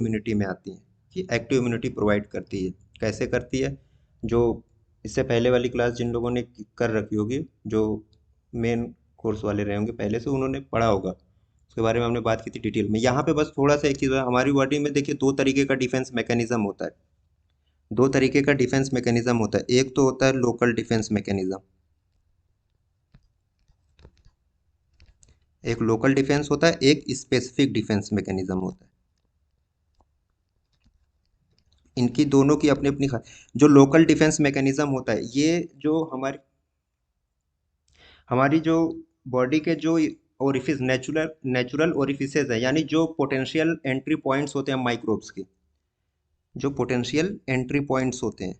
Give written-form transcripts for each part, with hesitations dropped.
Immunity में आती हैं कि एक्टिव इम्यूनिटी प्रोवाइड करती है। कैसे करती है? जो इससे पहले वाली क्लास जिन लोगों ने कर रखी होगी, जो मेन कोर्स वाले रहे होंगे पहले से, उन्होंने पढ़ा होगा, उसके बारे में हमने बात की थी डिटेल में। यहाँ पे बस थोड़ा सा एक चीज़ है, हमारी बॉडी में देखिए दो तरीके का डिफेंस मैकेनिज्म होता है। दो तरीके का डिफेंस मैकेनिज्म होता है। एक तो होता है लोकल डिफेंस मैकेनिज्म, एक लोकल डिफेंस होता है, एक स्पेसिफिक डिफेंस मैकेनिज्म होता है। इनकी दोनों की अपनी अपनी जो लोकल डिफेंस मैकेनिज्म होता है, ये जो हमारी हमारी जो बॉडी के जो ओरिफिस, नेचुरल नेचुरल ओरिफिसेज है, यानी जो पोटेंशियल एंट्री पॉइंट्स होते हैं माइक्रोब्स के, जो पोटेंशियल एंट्री पॉइंट्स होते हैं,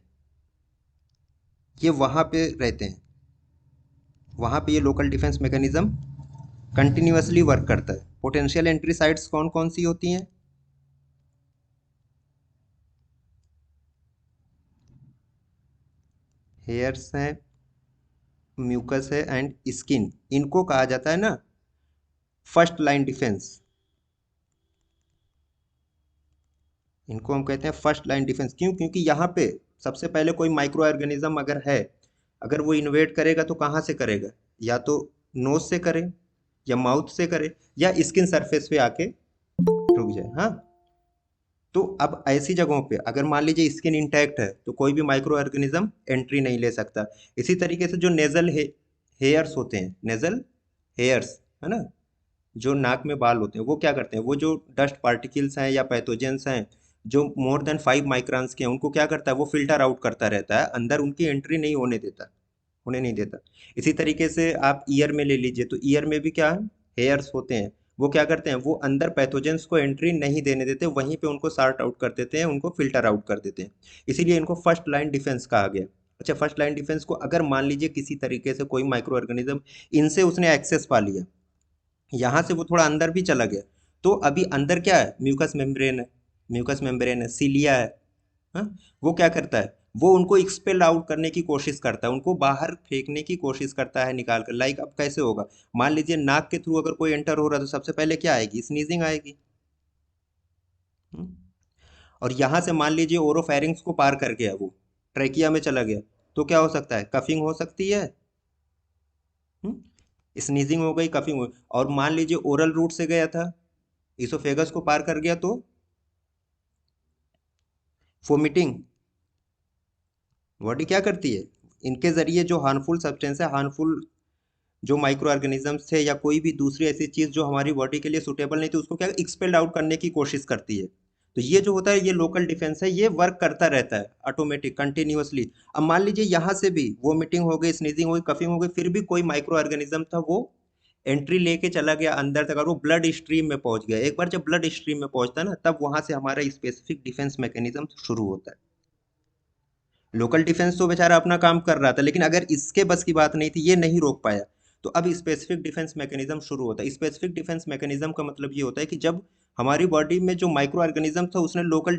ये वहाँ पे रहते हैं। वहाँ पे ये local defence mechanism continuously work करता है। पोटेंशियल एंट्री साइट्स कौन कौन सी होती हैं? हेयर्स हैं, म्यूकस है एंड स्किन। इनको कहा जाता है ना फर्स्ट लाइन डिफेंस। इनको हम कहते हैं फर्स्ट लाइन डिफेंस। क्यों? क्योंकि यहाँ पे सबसे पहले कोई माइक्रो ऑर्गेनिज्म अगर है, अगर वो इन्वेड करेगा तो कहाँ से करेगा? या तो नोज से करे, या माउथ से करे, या स्किन सरफेस पे आके रुक जाए। हाँ, तो अब ऐसी जगहों पे अगर मान लीजिए स्किन इंटैक्ट है तो कोई भी माइक्रो ऑर्गेनिज्म एंट्री नहीं ले सकता। इसी तरीके से जो नेजल हेयर्स होते हैं, नेजल हेयर्स, है ना, जो नाक में बाल होते हैं, वो क्या करते हैं? वो जो डस्ट पार्टिकल्स हैं या पैथोजेंस हैं जो मोर देन 5 माइक्रॉन्स के हैं, उनको क्या करता है? वो फिल्टर आउट करता रहता है, अंदर उनकी एंट्री नहीं होने देता, होने नहीं देता। इसी तरीके से आप ईयर में ले लीजिए, तो ईयर में भी क्या है? हेयर्स होते हैं। वो क्या करते हैं? वो अंदर पैथोजेंस को एंट्री नहीं देने देते, वहीं पे उनको सार्ट आउट कर देते हैं, उनको फिल्टर आउट कर देते हैं। इसीलिए इनको फर्स्ट लाइन डिफेंस कहा गया। अच्छा, फर्स्ट लाइन डिफेंस को अगर मान लीजिए किसी तरीके से कोई माइक्रो ऑर्गेनिज्म इनसे उसने एक्सेस पा लिया, यहाँ से वो थोड़ा अंदर भी चला गया, तो अभी अंदर क्या है? म्यूकस मेम्ब्रेन है, म्यूकस मेम्ब्रेन है, सीलिया है। हाँ? वो क्या करता है? वो उनको एक्सपेल आउट करने की कोशिश करता है, उनको बाहर फेंकने की कोशिश करता है निकाल कर। लाइक अब कैसे होगा? मान लीजिए नाक के थ्रू अगर कोई एंटर हो रहा है तो सबसे पहले क्या आएगी? स्नीजिंग आएगी। हम्म? और यहाँ से मान लीजिए ओरोफेरिंक्स को पार कर गया, वो ट्रेकिया में चला गया, तो क्या हो सकता है? कफिंग हो सकती है। स्नीजिंग हो गई, कफिंग हो गई। और मान लीजिए ओरल रूट से गया था, इसोफेगस को पार कर गया, तो वोमिटिंग। बॉडी क्या करती है? इनके जरिए जो हार्मफुल सब्सटेंस है, हार्मफुल जो माइक्रो ऑर्गेनिजम्स थे या कोई भी दूसरी ऐसी चीज जो हमारी बॉडी के लिए सुटेबल नहीं थी, उसको क्या एक्सपेल्ड आउट करने की कोशिश करती है। तो ये जो होता है, ये लोकल डिफेंस है, ये वर्क करता रहता है ऑटोमेटिक कंटिन्यूअसली। अब मान लीजिए यहाँ से भी वोमिटिंग हो गई, स्नीजिंग हो गई, कफिंग हो गई, फिर भी कोई माइक्रो ऑर्गेनिज्म था, वो एंट्री लेके चला गया अंदर तक, और वो ब्लड स्ट्रीम में पहुंच गया। एक बार जब ब्लड स्ट्रीम में पहुंचता है ना, तब वहां से हमारा स्पेसिफिक डिफेंस मैकेनिज्म शुरू होता है। लोकल डिफेंस तो बेचारा अपना काम कर रहा था, लेकिन अगर इसके बस की बात नहीं थी, ये नहीं रोक पाया, तो अब स्पेसिफिक डिफेंस मैकेनिज्म शुरू होता है। स्पेसिफिक डिफेंस मैकेनिज्म का मतलब ये होता है कि जब हमारी बॉडी में जो माइक्रो ऑर्गेनिज्म था, उसने लोकल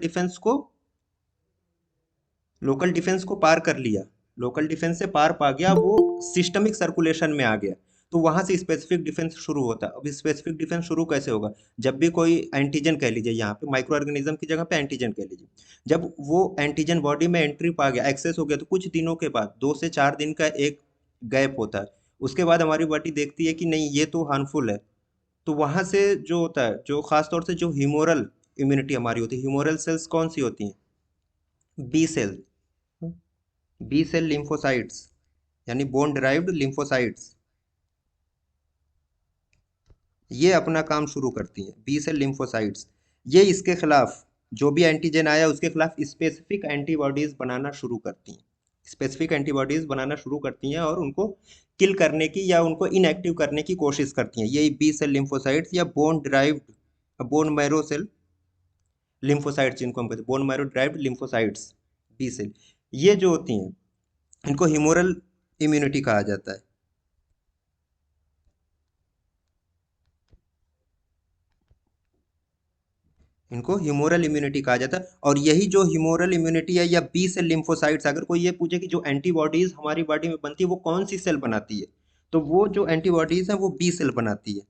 डिफेंस को पार कर लिया, लोकल डिफेंस से पार पा गया, वो सिस्टमिक सर्कुलेशन में आ गया, तो वहां से स्पेसिफिक डिफेंस शुरू होता है। अब स्पेसिफिक डिफेंस शुरू कैसे होगा? जब भी कोई एंटीजन कह लीजिए, यहाँ पे माइक्रो ऑर्गेनिज्म की जगह पे एंटीजन कह लीजिए, जब वो एंटीजन बॉडी में एंट्री पा गया, एक्सेस हो गया, तो कुछ दिनों के बाद, 2 से 4 दिन का एक गैप होता है, उसके बाद हमारी बॉडी देखती है कि नहीं, ये तो हार्मफुल है। तो वहां से जो होता है, जो खास तौर से जो ह्यूमोरल इम्यूनिटी हमारी होती है, ह्यूमोरल सेल्स कौन सी होती हैं? B cell, B cell lymphocytes, यानी बोन डिराइव्ड लिम्फोसाइट्स, ये अपना काम शुरू करती हैं, बी सेल लिम्फोसाइट्स। ये इसके खिलाफ जो भी एंटीजन आया, उसके खिलाफ स्पेसिफिक एंटीबॉडीज बनाना शुरू करती हैं, स्पेसिफिक एंटीबॉडीज बनाना शुरू करती हैं, और उनको किल करने की या उनको इनएक्टिव करने की कोशिश करती हैं। यही बी सेल लिम्फोसाइट्स या bone derived, bone marrow cell lymphocytes, जिनको हम कहते हैं bone marrow derived lymphocytes, B cell, ये जो होती हैं, इनको ह्यूमोरल इम्यूनिटी कहा जाता है। इनको ह्यूमोरल इम्यूनिटी कहा जाता है। और यही जो ह्यूमोरल इम्यूनिटी है या बी सेल लिम्फोसाइट्स, अगर कोई ये पूछे कि जो एंटीबॉडीज हमारी बॉडी में बनती है वो कौन सी सेल बनाती है, तो वो जो एंटीबॉडीज है वो बी सेल बनाती है।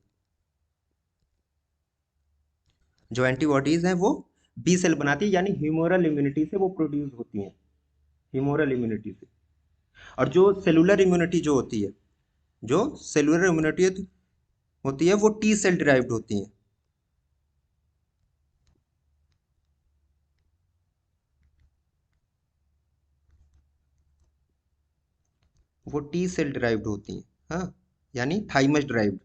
जो एंटीबॉडीज हैं वो बी सेल बनाती है, यानी ह्यूमोरल इम्यूनिटी से वो प्रोड्यूस होती हैं, ह्यूमोरल इम्यूनिटी से। और जो सेलुलर इम्यूनिटी जो होती है, जो सेलुलर इम्यूनिटी होती है वो टी सेल डिराइव्ड होती है। वो टी सेल डिराइव्ड होती हैं। हाँ, यानी thymus derived,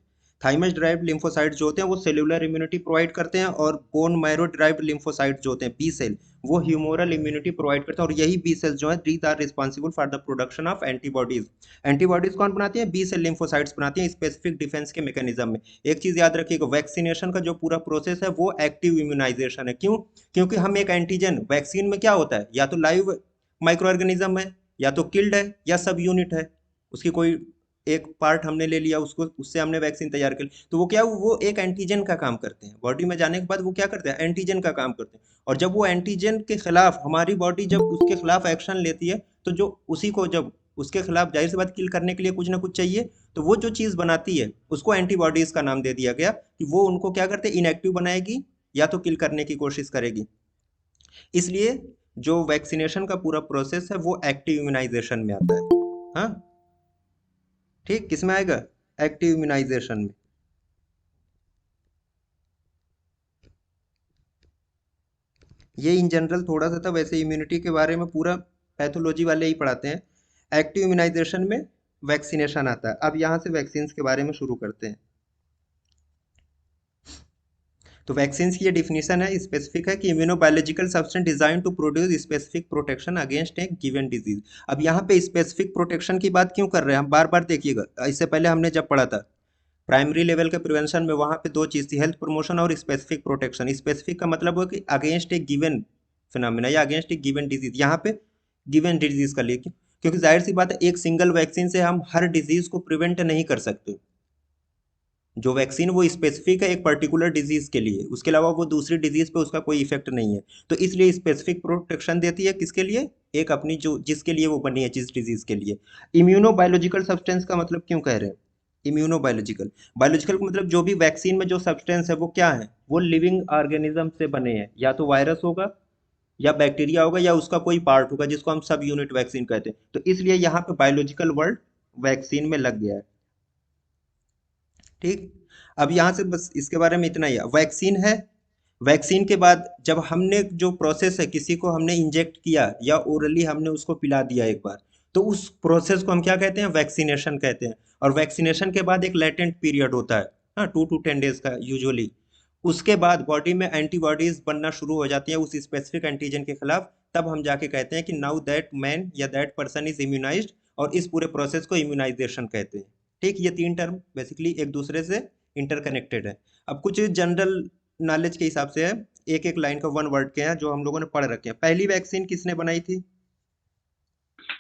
thymus derived lymphocyte जो होते हैं वो सेलुलर इम्यूनिटी प्रोवाइड करते हैं, और बोन मैरो ड्राइव्ड लिम्फोसाइट जो होते हैं बी सेल, वो ह्यूमोरल इम्यूनिटी प्रोवाइड करते हैं। और यही बी सेल जो है these are responsible for the production of antibodies. Antibodies कौन बनाती है? बी सेल लिम्फोसाइट्स बनाती हैं स्पेसिफिक डिफेंस के मैकेनिज्म में। एक चीज याद रखिएगा, वैक्सीनेशन का जो पूरा प्रोसेस है वो एक्टिव इम्यूनाइजेशन है। क्यों? क्योंकि हम एक एंटीजन, वैक्सीन में क्या होता है, या तो लाइव माइक्रो ऑर्गेनिज्म है, या तो किल्ड है, या सब यूनिट है, उसकी कोई एक पार्ट हमने ले लिया, उसको उससे हमने वैक्सीन तैयार कर ली। तो वो क्या, वो एक एंटीजन का काम करते हैं, बॉडी में जाने के बाद वो क्या करते हैं, एंटीजन का काम करते हैं। और जब वो एंटीजन के खिलाफ हमारी बॉडी जब उसके खिलाफ एक्शन लेती है, तो जो उसी को जब उसके खिलाफ जाहिर सी बात किल करने के लिए कुछ ना कुछ चाहिए, तो वो जो चीज बनाती है उसको एंटीबॉडीज का नाम दे दिया गया, कि वो उनको क्या करते हैं, इनएक्टिव बनाएगी या तो किल करने की कोशिश करेगी। इसलिए जो वैक्सीनेशन का पूरा प्रोसेस है वो एक्टिव इम्यूनाइजेशन में आता है। हाँ, ठीक, किस में आएगा, एक्टिव इम्यूनाइजेशन में। ये इन जनरल थोड़ा सा था, वैसे इम्यूनिटी के बारे में पूरा पैथोलॉजी वाले ही पढ़ाते हैं। एक्टिव इम्यूनाइजेशन में वैक्सीनेशन आता है। अब यहाँ से वैक्सीन्स के बारे में शुरू करते हैं। तो वैक्सीन्स की ये डिफिनीशन है, स्पेसिफिक है कि immunobiological substance design to produce specific protection against a given disease. अब यहाँ पे स्पेसिफिक प्रोटेक्शन की बात क्यों कर रहे हैं हम, बार बार देखिएगा, इससे पहले हमने जब पढ़ा था प्राइमरी लेवल के प्रिवेंशन में, वहां पे दो चीज थी, हेल्थ प्रमोशन और स्पेसिफिक प्रोटेक्शन। स्पेसिफिक का मतलब हो कि अगेंस्ट ए गिवन फिनोमिना या अगेंस्ट ए गिवन डिजीज, यहाँ पे गिवन डिजीज का लेके, क्योंकि जाहिर सी बात है एक सिंगल वैक्सीन से हम हर डिजीज को प्रिवेंट नहीं कर सकते। जो वैक्सीन वो स्पेसिफिक है एक पर्टिकुलर डिजीज के लिए, उसके अलावा वो दूसरी डिजीज पे उसका कोई इफेक्ट नहीं है। तो इसलिए स्पेसिफिक प्रोटेक्शन देती है, किसके लिए, एक अपनी जो जिसके लिए वो बनी है, जिस डिजीज के लिए। इम्यूनोबायोलॉजिकल सब्सटेंस का मतलब क्यों कह रहे हैं, इम्यूनोबायोलॉजिकल, बायोलॉजिकल का मतलब जो भी वैक्सीन में जो सब्सटेंस है वो क्या है, वो लिविंग ऑर्गेनिज्म से बने हैं, या तो वायरस होगा, या बैक्टीरिया होगा, या उसका कोई पार्ट होगा जिसको हम सब यूनिट वैक्सीन कहते हैं। तो इसलिए यहाँ पे बायोलॉजिकल वर्ड वैक्सीन में लग गया है। ठीक, अब यहाँ से बस इसके बारे में इतना ही है, वैक्सीन है। वैक्सीन के बाद जब हमने जो प्रोसेस है, किसी को हमने इंजेक्ट किया या ओरली हमने उसको पिला दिया एक बार, तो उस प्रोसेस को हम क्या कहते हैं, वैक्सीनेशन कहते हैं। और वैक्सीनेशन के बाद एक लेटेंट पीरियड होता है, हाँ, 2 to 10 days का यूजुअली। उसके बाद बॉडी में एंटीबॉडीज बनना शुरू हो जाती है उस स्पेसिफिक एंटीजन के खिलाफ। तब हम जाके कहते हैं कि नाउ दैट मैन या दैट पर्सन इज इम्यूनाइज्ड, और इस पूरे प्रोसेस को इम्यूनाइजेशन कहते हैं। ठीक, ये तीन टर्म बेसिकली एक दूसरे से इंटरकनेक्टेड है। अब कुछ जनरल नॉलेज के हिसाब से है, एक एक लाइन का वन वर्ड के हैं जो हम लोगों ने पढ़ रखे हैं। पहली वैक्सीन किसने बनाई थी,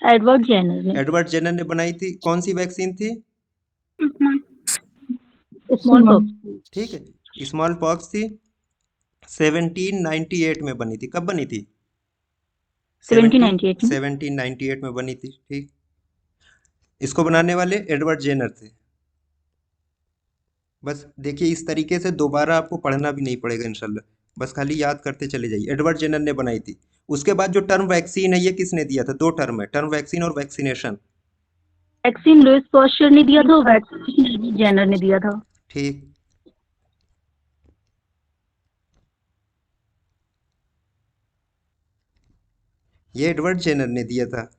एडवर्ड जेनर ने। एडवर्ड जेनर ने बनाई थी। कौन सी वैक्सीन थी, स्मॉल पॉक्स। ठीक है, स्मॉल पॉक्स थी। 1798 में बनी थी। कब बनी थी, 1798 में। 1798 में बनी थी। ठीक, इसको बनाने वाले एडवर्ड जेनर थे। बस देखिए, इस तरीके से दोबारा आपको पढ़ना भी नहीं पड़ेगा इंशाल्लाह, बस खाली याद करते चले जाइए। एडवर्ड जेनर ने बनाई थी। उसके बाद जो टर्म वैक्सीन है ये किसने दिया था, दो टर्म है, टर्म वैक्सीन और वैक्सीनेशन। वैक्सीन लुइस पास्चर ने दिया था, वैक्सीन जेनर ने दिया था। ठीक, ये एडवर्ड जेनर ने दिया था।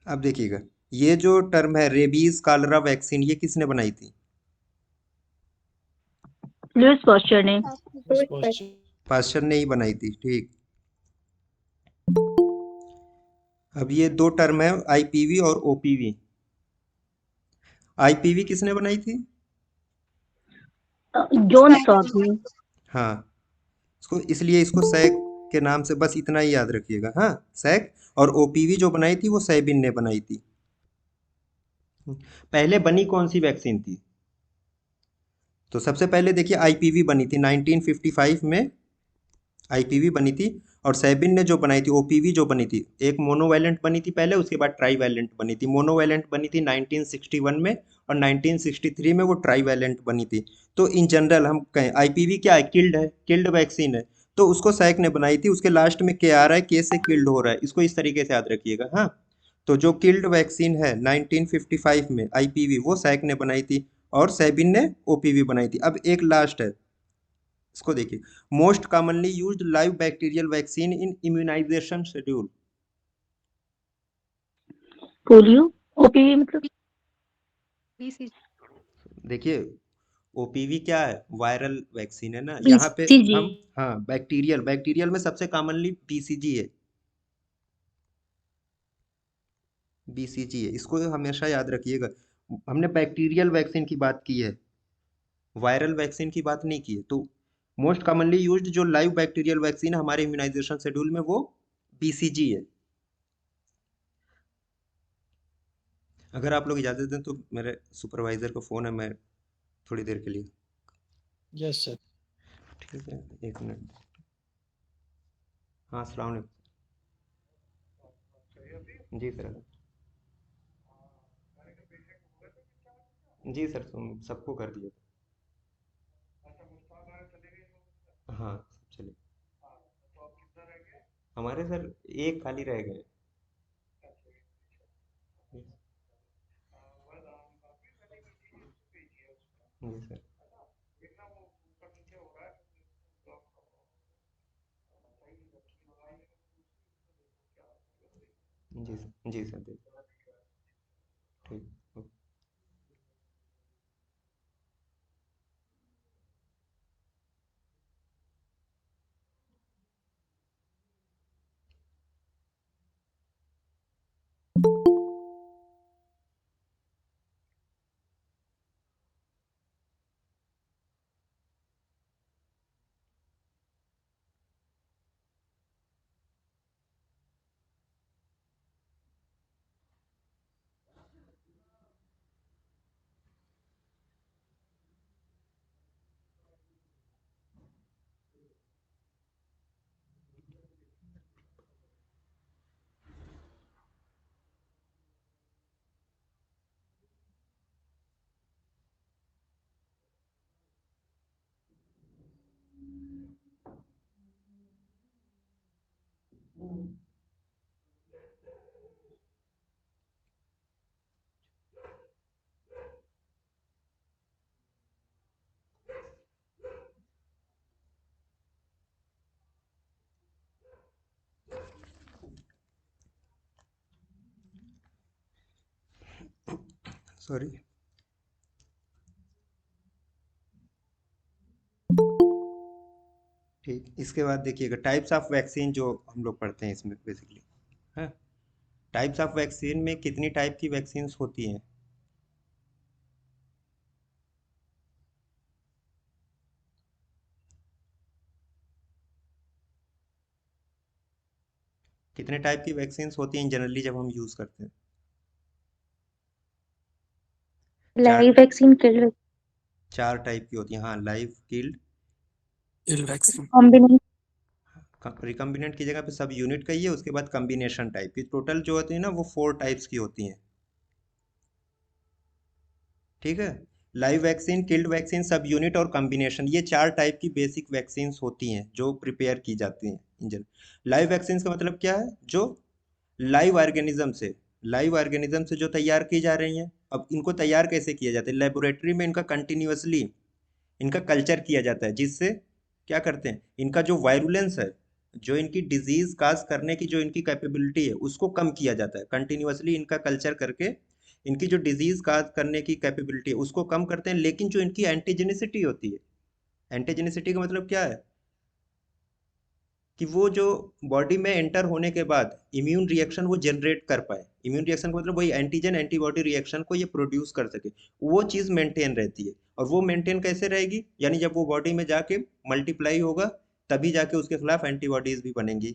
अब देखिएगा, ये जो टर्म है रेबीज कालरा वैक्सीन, ये किसने बनाई थी, लुइस पास्चर ने। पास्चर ने ही बनाई थी। ठीक, अब ये दो टर्म है आईपीवी और ओपीवी। आईपीवी किसने बनाई थी, जॉन सॉक ने। हाँ, इसको इसलिए इसको सैक के नाम से बस इतना ही याद रखिएगा। हाँ, सैक। और ओपीवी जो बनाई थी वो सैबिन ने बनाई थी। पहले बनी कौन सी वैक्सीन थी, तो सबसे पहले देखिए आईपीवी बनी थी 1955 में, आईपीवी बनी थी। और सेबिन ने जो बनाई थी ओपीवी जो बनी थी, एक मोनोवैलेंट बनी थी पहले, उसके बाद ट्राईवैलेंट बनी थी। मोनोवैलेंट बनी थी 1961 में, और 1963 में वो ट्राईवैलेंट बनी थी। तो इन जनरल हम कहें आईपीवी क्या है, किल्ड है, किल्ड वैक्सीन है। तो उसको सैक ने बनाई थी, उसके लास्ट में के आ रहा है, के से किल्ड हो रहा है, इसको इस तरीके से याद रखिएगा। हाँ, तो जो किल्ड वैक्सीन है 1955 में आईपीवी, वो सैक ने बनाई थी, और सेबिन ने ओपीवी बनाई थी। अब एक लास्ट है, इसको देखिए, most commonly used live bacterial vaccine in immunization schedule. Polio, OPV मतलब बीसीजी। देखिए, ओपीवी क्या है, वायरल वैक्सीन है ना, यहाँ पे बीसीजी। हम, हाँ, बैक्टीरियल, बैक्टीरियल में सबसे कॉमनली बीसीजी है, बीसीजी है, इसको हमेशा याद रखिएगा। हमने बैक्टीरियल वैक्सीन की बात की है, वायरल वैक्सीन की बात नहीं की है। तो मोस्ट कॉमनली यूज्ड जो लाइव बैक्टीरियल वैक्सीन है हमारे इम्यूनाइजेशन शेड्यूल में, वो बीसीजी है। अगर आप लोग इजाज़त दें तो मेरे सुपरवाइज़र का फ़ोन है, मैं थोड़ी देर के लिए, यस सर। ठीक है, एक मिनट। हाँ, अस्सलाम वालेकुम। जी सर। जी सर, सबको कर दिया था। हाँ, चलिए। हमारे सर एक खाली रह गए। जी सर। जी सर, जी सर, दे, ठीक। सॉरी। ठीक, इसके बाद देखिएगा टाइप्स ऑफ वैक्सीन जो हम लोग पढ़ते हैं इसमें बेसिकली, है। टाइप्स ऑफ वैक्सीन में कितनी टाइप की वैक्सीन्स होती हैं? कितने टाइप की वैक्सीन्स होती हैं जनरली जब हम यूज़ करते हैं? लाइव चार, वैक्सीन, किल्ड, 4 टाइप की होती हैं, हाँ, लाइव, किल्ड, इल वैक्सीन। कॉम्बिनेशन। रिकम्बिनेंट की जगह पे सब यूनिट कहिए, उसके बाद कम्बिनेशन टाइप की, टोटल जो होती है ना वो 4 टाइप्स की होती हैं। ठीक है, लाइव वैक्सीन, किल्ड वैक्सीन, सब यूनिट और कॉम्बिनेशन, ये 4 टाइप की बेसिक वैक्सीन होती हैं जो प्रिपेयर की जाती हैं इंजन। लाइव वैक्सीन का मतलब क्या है, जो लाइव ऑर्गेनिज्म से, लाइव ऑर्गेनिज्म से जो तैयार की जा रही हैं। अब इनको तैयार कैसे किया जाता है, लेबोरेटरी में इनका कंटिन्यूअसली इनका कल्चर किया जाता है, जिससे क्या करते हैं, इनका जो वायरुलेंस है, जो इनकी डिजीज काज करने की जो इनकी कैपेबिलिटी है, उसको कम किया जाता है। कंटिन्यूअसली इनका कल्चर करके इनकी जो डिजीज काज करने की कैपेबिलिटी है उसको कम करते हैं, लेकिन जो इनकी एंटीजेनिसिटी होती है, एंटीजेनिसिटी का मतलब क्या है, कि वो जो बॉडी में एंटर होने के बाद इम्यून रिएक्शन वो जनरेट कर पाए, इम्यून रिएक्शन का मतलब वही एंटीजन एंटीबॉडी रिएक्शन को ये प्रोड्यूस कर सके, वो चीज़ मेंटेन रहती है। और वो मेंटेन कैसे रहेगी, यानी जब वो बॉडी में जाके मल्टीप्लाई होगा, तभी जाके उसके खिलाफ एंटीबॉडीज भी बनेंगी।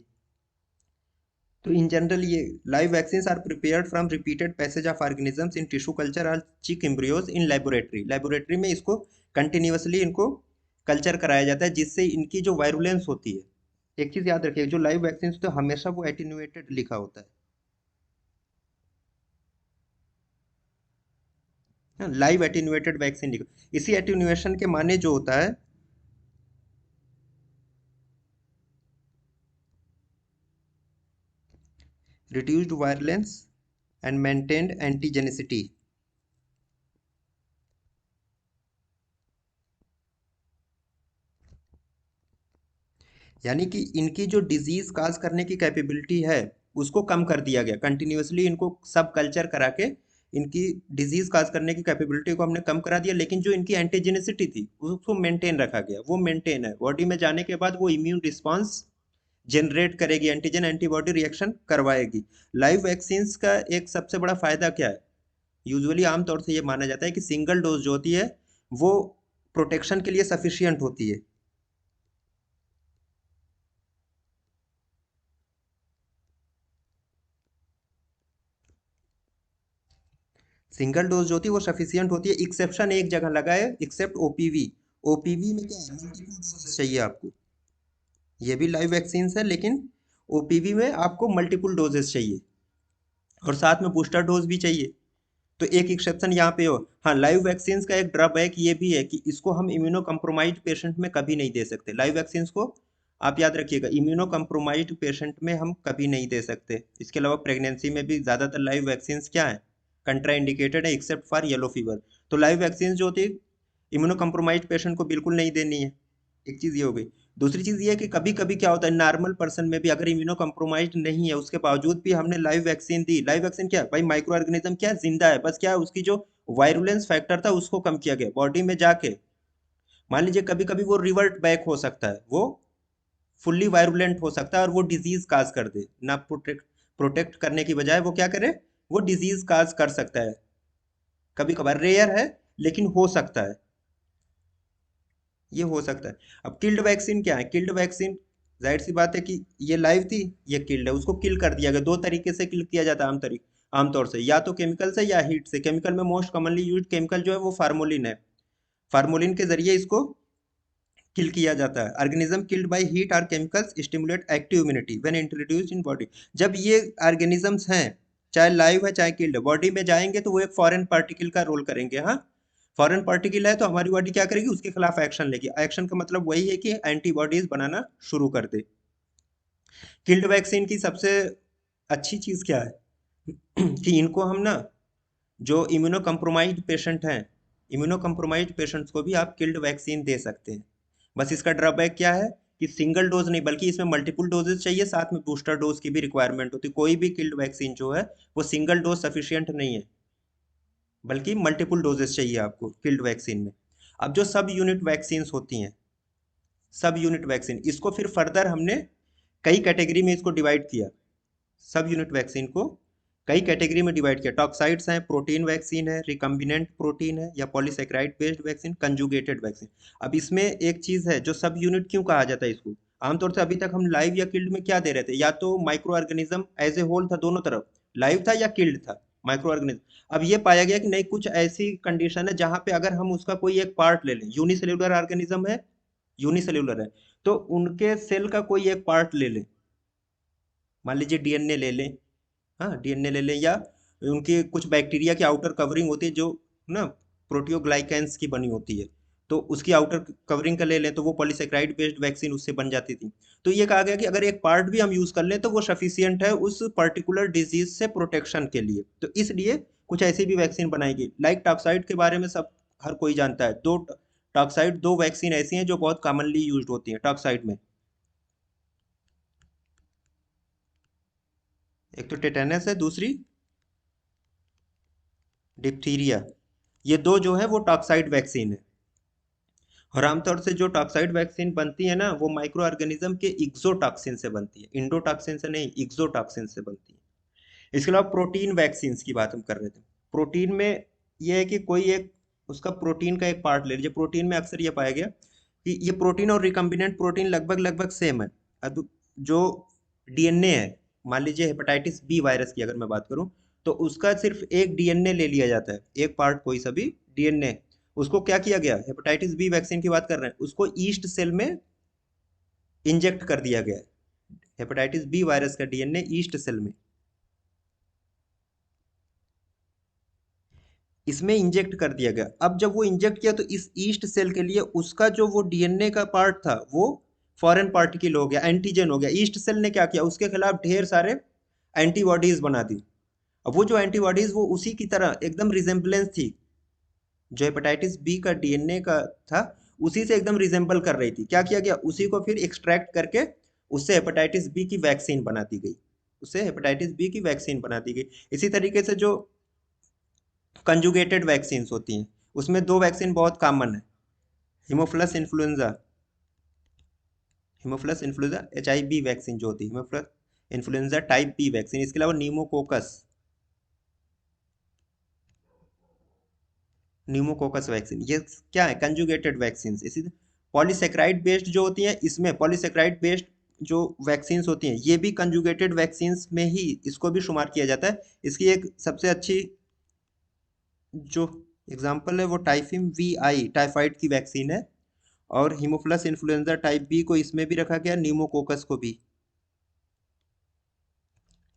तो इन जनरल ये live vaccines are prepared from repeated passage of organisms in tissue culture और chick embryos in laboratory. Laboratory में इसको कंटिन्यूअसली इनको कल्चर कराया जाता है, जिससे इनकी जो वायरुलेंस होती है, एक चीज याद रखिए, जो लाइव वैक्सीन होते हैं हमेशा वो एटेन्यूएटेड लिखा होता है, लाइव एटेन्यूएटेड वैक्सीन लिखा। इसी एटेन्यूएशन के माने जो होता है, reduced violence and maintained antigenicity. यानी कि इनकी जो डिजीज काज करने की कैपेबिलिटी है उसको कम कर दिया गया, कंटिन्यूअसली इनको सब कल्चर करा के इनकी डिजीज काज करने की कैपेबिलिटी को हमने कम करा दिया, लेकिन जो इनकी एंटीजेनिसिटी थी उसको मेंटेन रखा गया, वो मेंटेन है। बॉडी में जाने के बाद वो इम्यून रिस्पॉन्स जनरेट करेगी, एंटीजन एंटीबॉडी रिएक्शन करवाएगी। लाइव वैक्सीन्स का एक सबसे बड़ा फायदा क्या है, यूजुअली आमतौर से ये माना जाता है कि सिंगल डोज जो होती है वो प्रोटेक्शन के लिए सफिशियंट होती है। सिंगल डोज जो होती है वो सफिशियंट होती है, एक्सेप्शन एक जगह लगा है, एक्सेप्ट ओपीवी। ओपीवी में क्या है, मल्टीपल डोजेस चाहिए आपको। ये भी लाइव वैक्सीन है लेकिन ओपीवी में आपको मल्टीपल डोजेस चाहिए और साथ में बूस्टर डोज भी चाहिए। तो एक एक्सेप्शन यहाँ पे हो। हाँ, लाइव वैक्सीन का एक ड्रॉबैक ये भी है कि इसको हम इम्यूनो कम्प्रोमाइज्ड पेशेंट में कभी नहीं दे सकते। लाइव वैक्सीन को आप याद रखिएगा, इम्यूनो कम्प्रोमाइज्ड पेशेंट में हम कभी नहीं दे सकते। इसके अलावा प्रेगनेंसी में भी ज़्यादातर लाइव वैक्सीन क्या है, कंट्रा इंडिकेटेड है एक्सेप्ट फॉर येलो फीवर। तो लाइव वैक्सीन जो होती है इम्यूनो कम्प्रोमाइज्ड पेशेंट को बिल्कुल नहीं देनी है। एक चीज़ ये हो गई। दूसरी चीज़ ये है कि कभी कभी क्या होता है, नॉर्मल पर्सन में भी अगर इम्यूनो कम्प्रोमाइज्ड नहीं है उसके बावजूद भी हमने लाइव वैक्सीन दी। लाइव वैक्सीन क्या है भाई, माइक्रो ऑर्गेनिज्म क्या है, जिंदा है, बस क्या है उसकी जो वायरुलेंस फैक्टर था उसको कम किया गया बॉडी में जाके। मान लीजिए कभी कभी वो रिवर्ट बैक हो सकता है, वो फुल्ली वायरुलेंट हो सकता है और वो डिजीज काज कर दे ना, प्रोटेक्ट प्रोटेक्ट करने की बजाय वो क्या करे, वो डिजीज काज कर सकता है। कभी कभार रेयर है लेकिन हो सकता है, ये हो सकता है। अब किल्ड वैक्सीन क्या है, किल्ड वैक्सीन जाहिर सी बात है कि ये लाइव थी, ये किल्ड है, उसको किल कर दिया गया। दो तरीके से किल किया जाता है आमतौर से, या तो केमिकल से या हीट से। केमिकल में मोस्ट कॉमनली यूज्ड केमिकल जो है वो फार्मोलिन है। फार्मोलिन के जरिए इसको किल किया जाता है। ऑर्गेनिज्म किल्ड बाय हीट और chemicals stimulate active immunity when introduced in body. जब ये ऑर्गेनिजम्स हैं, चाहे लाइव है चाहे किल्ड है, बॉडी में जाएंगे तो वो एक फॉरेन पार्टिकल का रोल करेंगे। हाँ, फॉरेन पार्टिकल है तो हमारी बॉडी क्या करेगी, उसके खिलाफ एक्शन लेगी। एक्शन का मतलब वही है कि एंटीबॉडीज बनाना शुरू कर दे। किल्ड वैक्सीन की सबसे अच्छी चीज क्या है कि इनको हम ना, जो इम्यूनो कम्प्रोमाइज्ड पेशेंट हैं, इम्यूनो कम्प्रोमाइज्ड पेशेंट्स को भी आप किल्ड वैक्सीन दे सकते हैं। बस इसका ड्रॉबैक क्या है कि सिंगल डोज नहीं बल्कि इसमें मल्टीपल डोजेस चाहिए, साथ में बूस्टर डोज की भी रिक्वायरमेंट होती है। कोई भी किल्ड वैक्सीन जो है वो सिंगल डोज सफिशियंट नहीं है, बल्कि मल्टीपल डोजेस चाहिए आपको किल्ड वैक्सीन में। अब जो सब यूनिट वैक्सीन होती हैं, सब यूनिट वैक्सीन, इसको फिर फर्दर हमने कई कैटेगरी में इसको डिवाइड किया। सब यूनिट वैक्सीन को कई कैटेगरी में डिवाइड किया। टॉक्साइड्स हैं, प्रोटीन वैक्सीन है, रिकम्बिनेंट प्रोटीन है या polysaccharide based vaccine, conjugated vaccine. अब इसमें एक चीज है, जो सब यूनिट क्यों कहा जाता है इसको, आमतौर से अभी तक हम लाइव या किल्ड में क्या दे रहे थे, या तो micro organism as a whole था, दोनों तरफ लाइव था या किल्ड था माइक्रो ऑर्गेनिज्म। अब ये पाया गया कि नहीं, कुछ ऐसी कंडीशन है जहां पे अगर हम उसका कोई एक पार्ट ले लें, यूनिसेल्युलर ऑर्गेनिज्म है, यूनिसेल्युलर है, तो उनके सेल का कोई एक पार्ट ले लें, मान लीजिए डीएनए ले लें, हाँ डीएनए ले लें, या उनकी कुछ बैक्टीरिया की आउटर कवरिंग होती है जो ना प्रोटियोग्लाइकेंस की बनी होती है, तो उसकी आउटर कवरिंग का ले लें तो वो पॉलीसेकेराइड बेस्ड वैक्सीन उससे बन जाती थी। तो ये कहा गया कि अगर एक पार्ट भी हम यूज कर लें तो वो सफिशियंट है उस पर्टिकुलर डिजीज से प्रोटेक्शन के लिए। तो इसलिए कुछ ऐसी भी वैक्सीन बनाएगी। लाइक टॉक्साइड के बारे में सब हर कोई जानता है। दो वैक्सीन ऐसी हैं जो बहुत कॉमनली यूज होती हैं टॉक्साइड में, एक तो टेटेनस है, दूसरी डिप्थीरिया। ये दो जो है वो टॉक्साइड वैक्सीन है। और आमतौर से जो टॉक्साइड वैक्सीन बनती है ना, वो माइक्रो ऑर्गेनिज्म के इक्सोटॉक्सिन से बनती है, इंडोटॉक्सिन से नहीं, इक्सोटॉक्सिन से बनती है। इसके अलावा प्रोटीन वैक्सीन की बात हम कर रहे थे। प्रोटीन में ये है कि कोई एक उसका प्रोटीन का एक पार्ट ले लीजिए। प्रोटीन में अक्सर ये पाया गया कि ये प्रोटीन और रिकम्बिनेंट प्रोटीन लगभग लगभग सेम है। अब जो डीएनए है, मान लीजिए हेपेटाइटिस बी वायरस की अगर मैं बात करूं, तो उसका सिर्फ एक डीएनए ले लिया जाता है, एक पार्ट कोई सा भी डीएनए। उसको क्या किया गया, हेपेटाइटिस बी वैक्सीन की बात कर रहे हैं, उसको ईस्ट सेल में इंजेक्ट कर दिया गया है हेपेटाइटिस बी वायरस का डीएनए ईस्ट सेल में, इसमें इंजेक्ट कर दिया गया। अब जब वो इंजेक्ट किया तो इस ईस्ट सेल के लिए उसका जो वो डीएनए का पार्ट था वो फॉरेन पार्टिकल हो गया, एंटीजन हो गया। ईस्ट सेल ने क्या किया, उसके खिलाफ ढेर सारे एंटीबॉडीज बना दी। अब वो जो एंटीबॉडीज वो उसी की तरह एकदम रिजेम्बलेंस थी, जो हेपेटाइटिस बी का डीएनए का था उसी से एकदम रिजेंबल कर रही थी। क्या किया गया, उसी को फिर एक्सट्रैक्ट करके उससे हेपेटाइटिस बी की वैक्सीन बना दी गई, उससे हेपेटाइटिस बी की वैक्सीन बना दी गई। इसी तरीके से जो कंजुगेटेड वैक्सीन होती हैं उसमें दो वैक्सीन बहुत कॉमन है, haemophilus influenza, haemophilus influenza HIV vaccine जो होती है, haemophilus influenza type B vaccine. इसके अलावा न्यूमोकोकस वैक्सीन, ये क्या है, कंजुगेटेड वैक्सीन। इसी पॉलीसेक्राइड बेस्ड जो होती हैं, इसमें पॉलीसेक्राइड बेस्ड जो वैक्सीन होती हैं ये भी कंजुगेटेड वैक्सीन में ही इसको भी शुमार किया जाता है। इसकी एक सबसे अच्छी जो एग्जांपल है वो टाइफिम VI टाइफाइड की वैक्सीन है, और हीमोफिलस इन्फ्लुएंजा टाइप बी को इसमें भी रखा गया, न्यूमोकोकस को भी।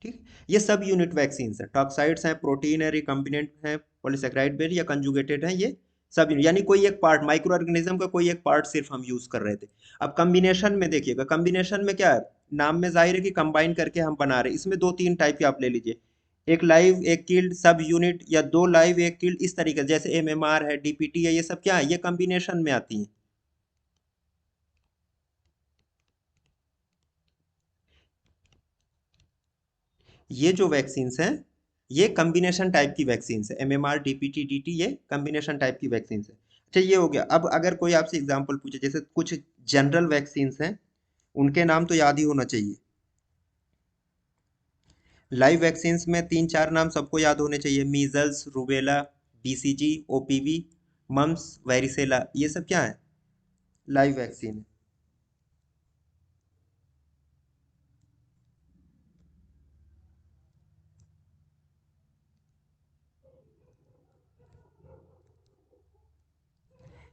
ठीक, ये सब यूनिट वैक्सीन है, टॉक्साइड्स हैं, प्रोटीन है, रिकम्बिनेंट है, पॉलीसेक्राइड बेस्ड या कंजुगेटेड है, ये सब यूनिट, यानी कोई एक पार्ट माइक्रो ऑर्गेनिज्म का कोई एक पार्ट सिर्फ हम यूज कर रहे थे। अब कम्बिनेशन में देखिएगा, कम्बिनेशन में क्या है, नाम में जाहिर है कि कंबाइन करके हम बना रहे हैं। इसमें दो तीन टाइप के आप ले लीजिए, एक लाइव एक किल्ड सब यूनिट, या दो लाइव एक किल्ड, इस तरीके से जैसे MMR है, DPT है, ये सब क्या है, ये कम्बिनेशन में आती है। ये जो वैक्सीन हैं ये कम्बिनेशन टाइप की वैक्सीन है, MMR DPT DT ये कम्बिनेशन टाइप की वैक्सीन है। अच्छा ये हो गया। अब अगर कोई आपसे एग्जांपल पूछे, जैसे कुछ जनरल वैक्सीन हैं उनके नाम तो याद ही होना चाहिए। लाइव वैक्सीन में तीन चार नाम सबको याद होने चाहिए, measles, rubella, BCG, OPV, mumps, varicella, ये सब क्या है, लाइव वैक्सीन है।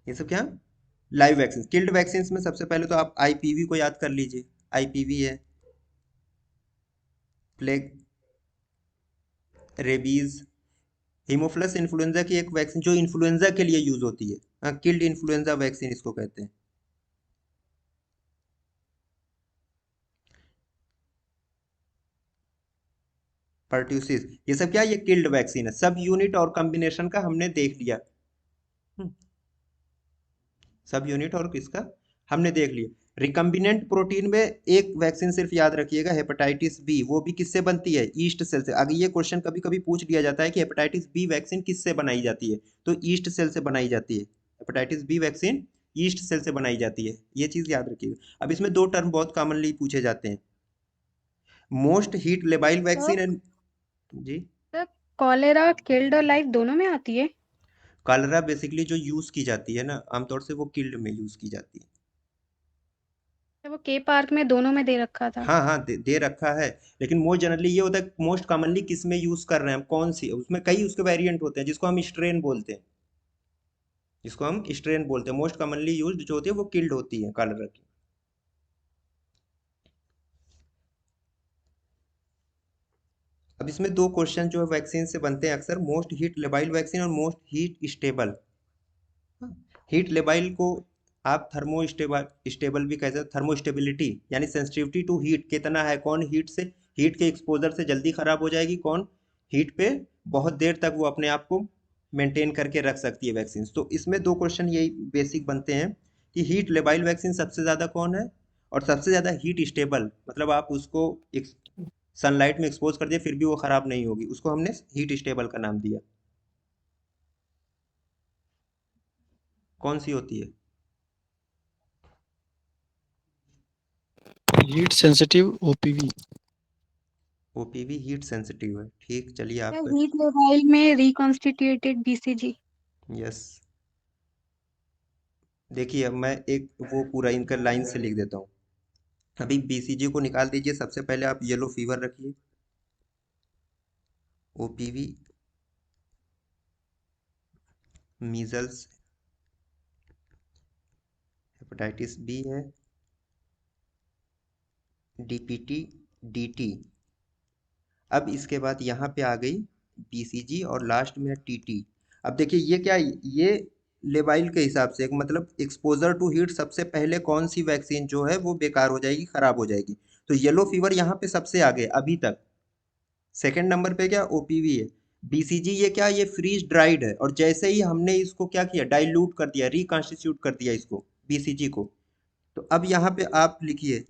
ये सब क्या, लाइव वैक्सीन। किल्ड वैक्सीन में सबसे पहले तो आप IPV को याद कर लीजिए, IPV है प्लेग, रेबीज। हीमोफिलस इन्फ्लुएंजा की एक वैक्सीन जो इन्फ्लुएंजा के लिए यूज होती है, हाँ, किल्ड इन्फ्लुएंजा वैक्सीन इसको कहते हैं। पर्ट्यूसिस, ये सब क्या है, ये किल्ड वैक्सीन है। सब यूनिट और कॉम्बिनेशन का हमने देख लिया। हम्म, सब यूनिट और किसका हमने देख लिया। रिकम्बिनेंट प्रोटीन में एक वैक्सीन सिर्फ याद रखिएगा, हेपेटाइटिस बी, वो भी किससे बनती है, ईस्ट सेल से। आगे ये क्वेश्चन कभी कभी पूछ लिया जाता है कि हेपेटाइटिस बी वैक्सीन किससे बनाई जाती है, तो ईस्ट सेल से बनाई जाती है। Hepatitis B vaccine yeast cell से बनाई जाती है, ये चीज याद रखिएगा। अब इसमें दो टर्म बहुत कॉमनली पूछे जाते हैं, most heat labile sir vaccine and, जी। सर कॉलेरा किल्ड और लाइव दोनों में आती है? कॉलरा बेसिकली जो यूज की जाती है ना, आमतौर से वो किल्ड में यूज की जाती है। वो के पार्क में दोनों में दे रखा था। हाँ हाँ, दे रखा है, लेकिन मोस्ट जनरली ये होता है, मोस्ट कॉमनली किस में यूज कर रहे हैं हम, कौन सी, उसमें कई उसके वेरिएंट होते हैं जिसको हम स्ट्रेन बोलते हैं, मोस्ट कॉमनली यूज्ड जो होती है वो किल्ड होती है कॉलरा की। अब इसमें दो क्वेश्चन जो है वैक्सीन से बनते हैं अक्सर, मोस्ट हीट लेबाइल वैक्सीन और most heat stable. Heat labile को आप थर्मो स्टेबल भी कहते हैं, थर्मो स्टेबिलिटी यानी सेंसिटिविटी टू हीट कितना है, कौन हीट से, हीट के एक्सपोजर से जल्दी खराब हो जाएगी, कौन हीट पे बहुत देर तक वो अपने आप को मेंटेन करके रख सकती है वैक्सीन। तो इसमें दो क्वेश्चन यही बेसिक बनते हैं कि हीट लेबाइल वैक्सीन सबसे ज़्यादा कौन है, और सबसे ज़्यादा हीट स्टेबल, मतलब आप उसको सनलाइट में एक्सपोज कर दिए फिर भी वो खराब नहीं होगी, उसको हमने हीट स्टेबल का नाम दिया। कौन सी होती है, Heat sensitive OPV. OPV heat sensitive है, ठीक, चलिए आपका। हीट मोबाइल में रिकॉन्स्टिट्यूटेड BCG। यस, देखिए अब मैं एक वो पूरा इनका लाइन से लिख देता हूँ। अभी BCG को निकाल दीजिए, सबसे पहले आप येलो फीवर रखिए, OPV, मीजल्स, हेपेटाइटिस बी है, DPT DT। अब इसके बाद यहाँ पे आ गई BCG और लास्ट में है TT। अब देखिए ये क्या है, ये लेवाइल के हिसाब से मतलब एक्सपोजर टू हीट सबसे पहले कौन सी वैक्सीन जो है वो बेकार हो जाएगी, खराब हो जाएगी। तो येलो फीवर यहाँ पे सबसे आगे अभी तक। सेकंड नंबर पे क्या OPV है। BCG ये क्या, ये फ्रीज ड्राइड है, और जैसे ही हमने इसको क्या किया, डाइल्यूट कर दिया, रिकॉन्स्टिट्यूट कर दिया इसको BCG को। तो अब यहाँ पे आप लिखिए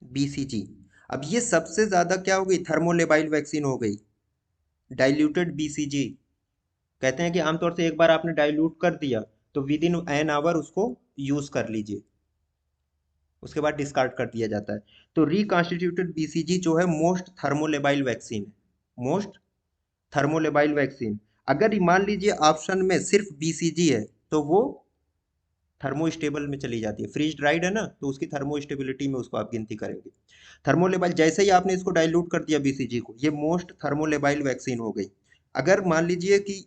BCG। अब ये सबसे ज्यादा क्या हो गई, थर्मोलेबाइल वैक्सीन हो गई, डाइल्यूटेड BCG। कहते हैं कि आमतौर से एक बार आपने डाइल्यूट कर दिया तो विद इन एन आवर उसको यूज कर लीजिए, उसके बाद डिस्कार्ड कर दिया जाता है। तो रिकॉन्स्टिट्यूटेड BCG जो है मोस्ट थर्मोलेबाइल वैक्सीन है, मोस्ट थर्मोलेबाइल वैक्सीन। अगर मान लीजिए ऑप्शन में सिर्फ BCG है तो वो थर्मोस्टेबल में चली जाती है, फ्रीज ड्राइड है ना, तो उसकी थर्मोस्टेबिलिटी में उसको आप गिनती करेंगे। थर्मोलेबाइल जैसे ही आपने इसको डाइल्यूट कर दिया BCG को, ये मोस्ट थर्मोलेबाइल वैक्सीन हो गई। अगर मान लीजिए कि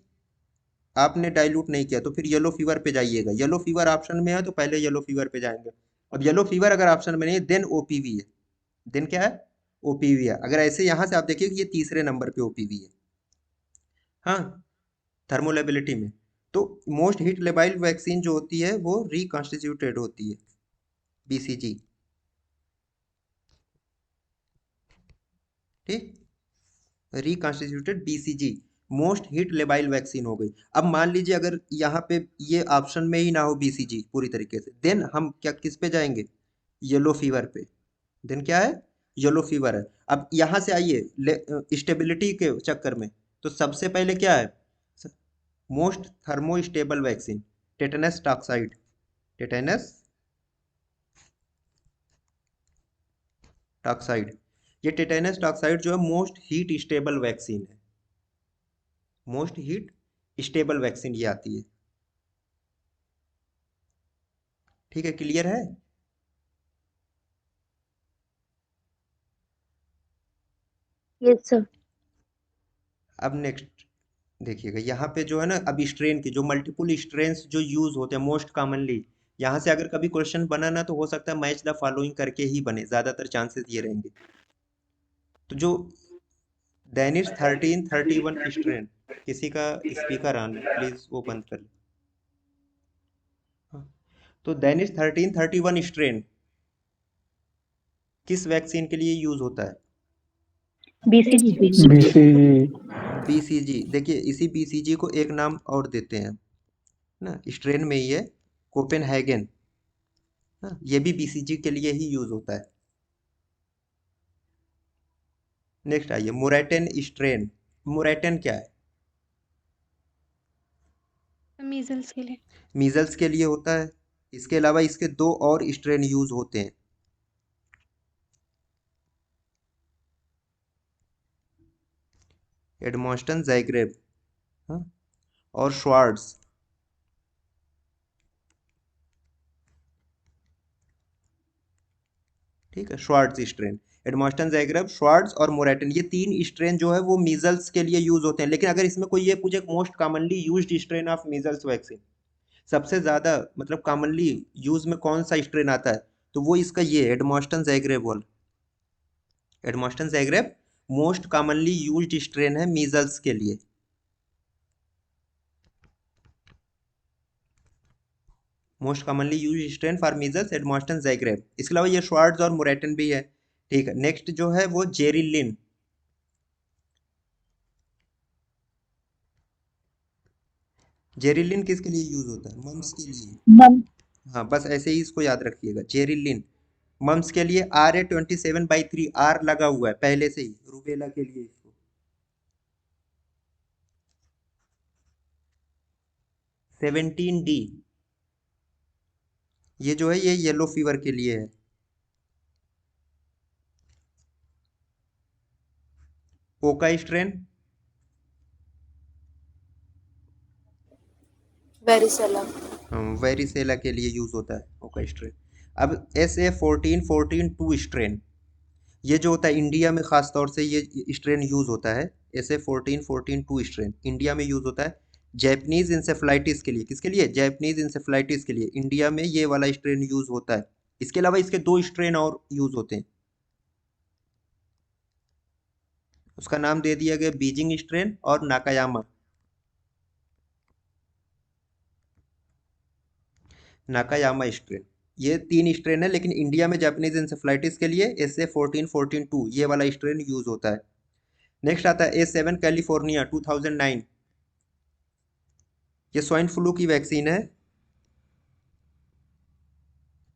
आपने डाइल्यूट नहीं किया तो फिर येलो फीवर पे जाइएगा। येलो फीवर ऑप्शन में है तो पहले येलो फीवर पे जाएंगे। अब येलो फीवर अगर ऑप्शन में नहीं है देन OPV है। देन क्या है, OPV है। अगर ऐसे यहाँ से आप देखिए कि ये तीसरे नंबर पे OPV है, हाँ, थर्मोलेबिलिटी में। तो मोस्ट हीट लेबाइल वैक्सीन जो होती है वो रिकॉन्स्टिट्यूटेड होती है, BCG। ठीक, reconstituted BCG most heat labile vaccine हो गई। अब मान लीजिए अगर यहाँ पे ये ऑप्शन में ही ना हो BCG पूरी तरीके से, देन हम क्या किस पे जाएंगे, येलो फीवर पे। देन क्या है, येलो फीवर है। अब यहाँ से आइए स्टेबिलिटी के चक्कर में, तो सबसे पहले क्या है, most thermostable vaccine tetanus toxoid, tetanus toxoid. ये टेटनस टॉक्साइड जो है मोस्ट हीट स्टेबल वैक्सीन है, मोस्ट हीट स्टेबल वैक्सीन ये आती है। ठीक है, क्लियर है। Yes sir. अब नेक्स्ट देखिएगा, यहाँ पे जो है ना, अब स्ट्रेन की जो मल्टीपल स्ट्रेन्स जो यूज होते हैं मोस्ट कॉमनली, यहाँ से अगर कभी क्वेश्चन बना ना तो हो सकता है मैच द फॉलोइंग करके ही बने, ज्यादातर चांसेस ये रहेंगे। तो जो डेनिस 1331 स्ट्रेन, किसी का स्पीकर ऑन है प्लीज वो बंद कर ले। हाँ, तो डेनिस 1331 स्ट्रेन किस वैक्सीन के लिए यूज होता है, BCG। BCG BCG। देखिए इसी BCG को एक नाम और देते हैं ना, स्ट्रेन में ही है, कोपेनहेगन। हाँ, ये भी BCG के लिए ही यूज होता है। नेक्स्ट आइए मोरेटन स्ट्रेन। मोरेटन क्या है, मीजल्स के लिए। मीजल्स के लिए होता है। इसके अलावा इसके दो और स्ट्रेन यूज होते हैं, एडमॉस्टन ज़ैग्रेब, हाँ, और श्वार्ट्ज। ठीक है, श्वार्ट्ज स्ट्रेन, एडमॉस्टन ज़ैग्रेब, श्वार्ट्ज और मोरेटन, ये तीन स्ट्रेन जो है वो मीजल्स के लिए यूज होते हैं। लेकिन अगर इसमें कोई ये पूछे most commonly used strain of measles vaccine, सबसे ज्यादा मतलब कॉमनली यूज में कौन सा स्ट्रेन आता है, तो वो इसका ये एडमॉस्टन ज़ैग्रेब वाला। Edmonston Zagreb most commonly used strain है मीजल्स के लिए। Most commonly use strain for measles Edmonston Zagreb. इसके अलावा ये श्वार्ट्ज और मोरेटन भी है। ठीक है, नेक्स्ट जो है वो जेरिलिन। जेरिलिन किसके लिए यूज होता है, मम्स के लिए। हाँ, बस ऐसे ही इसको याद रखिएगा, जेरिलिन मम्स के लिए। RA27/3 आर लगा हुआ है पहले से ही, रूबेला के लिए इसको। 17D ये जो है ये येलो फीवर के लिए है। ओका स्ट्रेन, वेरिसेला। वेरिसेला के लिए यूज होता है ओका स्ट्रेन। अब SA14-14-2 स्ट्रेन, ये जो होता है इंडिया में खास तौर से ये स्ट्रेन यूज होता है। SA14-14-2 स्ट्रेन इंडिया में यूज होता है। जैपनीज इंसेफ्लाइटिस के लिए, किसके लिए? जैपनीज इंसेफ्लाइटिस के लिए इंडिया में ये वाला स्ट्रेन यूज होता है। इसके अलावा इसके 2 स्ट्रेन और यूज होते हैं। उसका नाम दे दिया गया बीजिंग स्ट्रेन और नाकायामा। नाकायामा स्ट्रेन, ये 3 स्ट्रेन है, लेकिन इंडिया में जापानीज इंसेफ्लाइटिस के लिए SA14-14-2 ये वाला स्ट्रेन यूज होता है। नेक्स्ट आता है A7 कैलिफोर्निया 2009। ये स्वाइन फ्लू की वैक्सीन है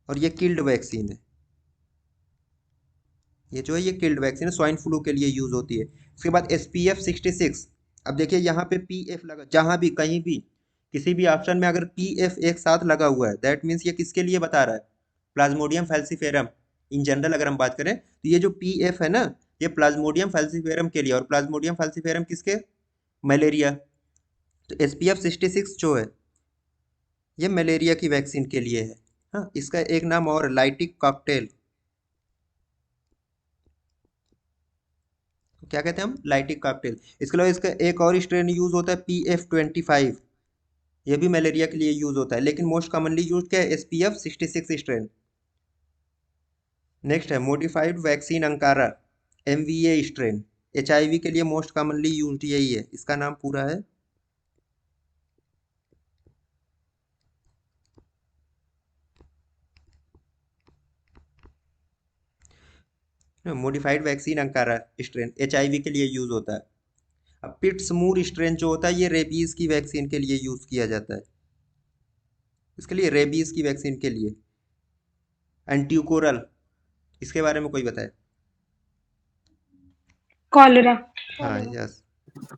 और ये किल्ड वैक्सीन है। ये जो है ये किल्ड वैक्सीन है, स्वाइन फ्लू के लिए यूज होती है। उसके बाद SPF 66। अब देखिए यहाँ पे PF लगा, जहां भी कहीं भी किसी भी ऑप्शन में अगर PF एक साथ लगा हुआ है, दैट मीन्स ये किसके लिए बता रहा है? Plasmodium falciparum. इन जनरल अगर हम बात करें तो ये जो PF है ना, ये प्लाज्मोडियम फैल्सीफेरम के लिए, और प्लाज्मोडियम फैल्सीफेरम किसके? मलेरिया। तो SPF 66 जो है ये मलेरिया की वैक्सीन के लिए है। हाँ, इसका एक नाम और लाइटिक कॉकटेल, क्या कहते हैं हम? Lytic cocktail. इसके अलावा इसका एक और स्ट्रेन यूज होता है PF25। ये भी मलेरिया के लिए यूज होता है, लेकिन मोस्ट कॉमनली यूज क्या है? SPF 66 strain. नेक्स्ट है modified vaccine Ankara MVA strain. HIV के लिए मोस्ट कॉमनली यूज यही है। इसका नाम पूरा है modified vaccine Ankara strain, HIV के लिए यूज होता है। अब पिट्समूर स्ट्रेन जो होता है ये रेबीज की वैक्सीन के लिए यूज किया जाता है। इसके लिए रेबीज की वैक्सीन के लिए। एंटीकोरल, इसके बारे में कोई बताए? कॉलरा। हाँ यस,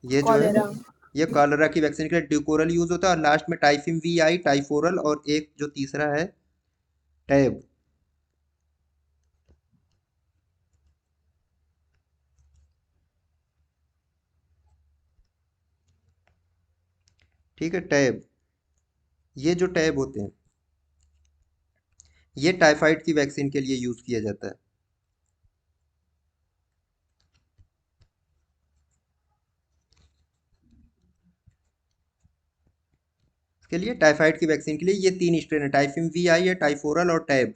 ये जो है कॉलरा। ये कॉलरा की वैक्सीन के लिए ड्यूकोरल यूज होता है। और लास्ट में टाइफिम VI, टाइफोरल और एक जो तीसरा है टैब। ठीक है, टैब। ये जो टैब होते हैं ये टाइफाइड की वैक्सीन के लिए यूज किया जाता है। इसके लिए टाइफाइड की वैक्सीन के लिए ये 3 स्ट्रेन है, टाइफिम VI है, टाइफोरल और टैब।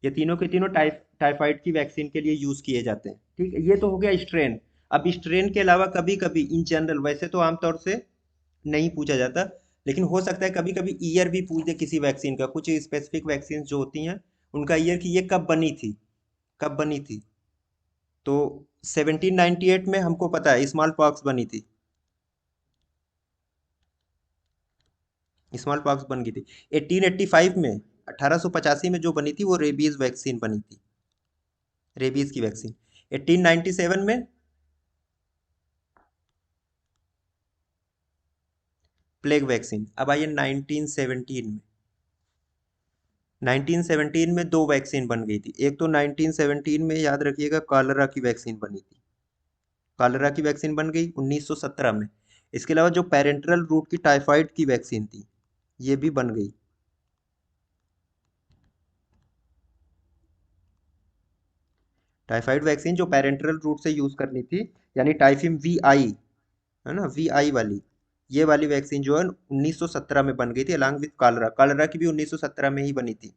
ये तीनों के तीनों टाइफाइड की वैक्सीन के लिए यूज किए जाते हैं। ठीक है, ये तो हो गया स्ट्रेन। अब स्ट्रेन के अलावा कभी कभी इन जनरल, वैसे तो आमतौर से नहीं पूछा जाता, लेकिन हो सकता है कभी कभी ईयर भी पूछ दे किसी वैक्सीन का। कुछ स्पेसिफिक वैक्सीन जो होती हैं उनका ईयर की, ये कब बनी थी, कब बनी थी। तो 1798 में हमको पता है स्मॉल पॉक्स बनी थी, स्मॉल पॉक्स बन गई थी। 1885 में, 1885 में जो बनी थी वो रेबीज वैक्सीन बनी थी, रेबीज की वैक्सीन। 1897 में प्लेग वैक्सीन। अब आइए 1917 में। 1917 में 2 वैक्सीन बन गई थी। एक तो 1917 में याद रखिएगा कॉलरा की वैक्सीन बनी थी, कॉलरा की वैक्सीन बन गई 1917 में। इसके अलावा जो पेरेंटरल रूट की टाइफाइड की वैक्सीन थी ये भी बन गई। टाइफाइड वैक्सीन जो पेरेंटरल रूट से यूज करनी थी, यानी टाइफिम VI है ना, VI वाली, ये वाली वैक्सीन जो है 1917 में बन गई थी अलॉन्ग विद कॉलरा। कॉलरा की भी 1917 में ही बनी थी।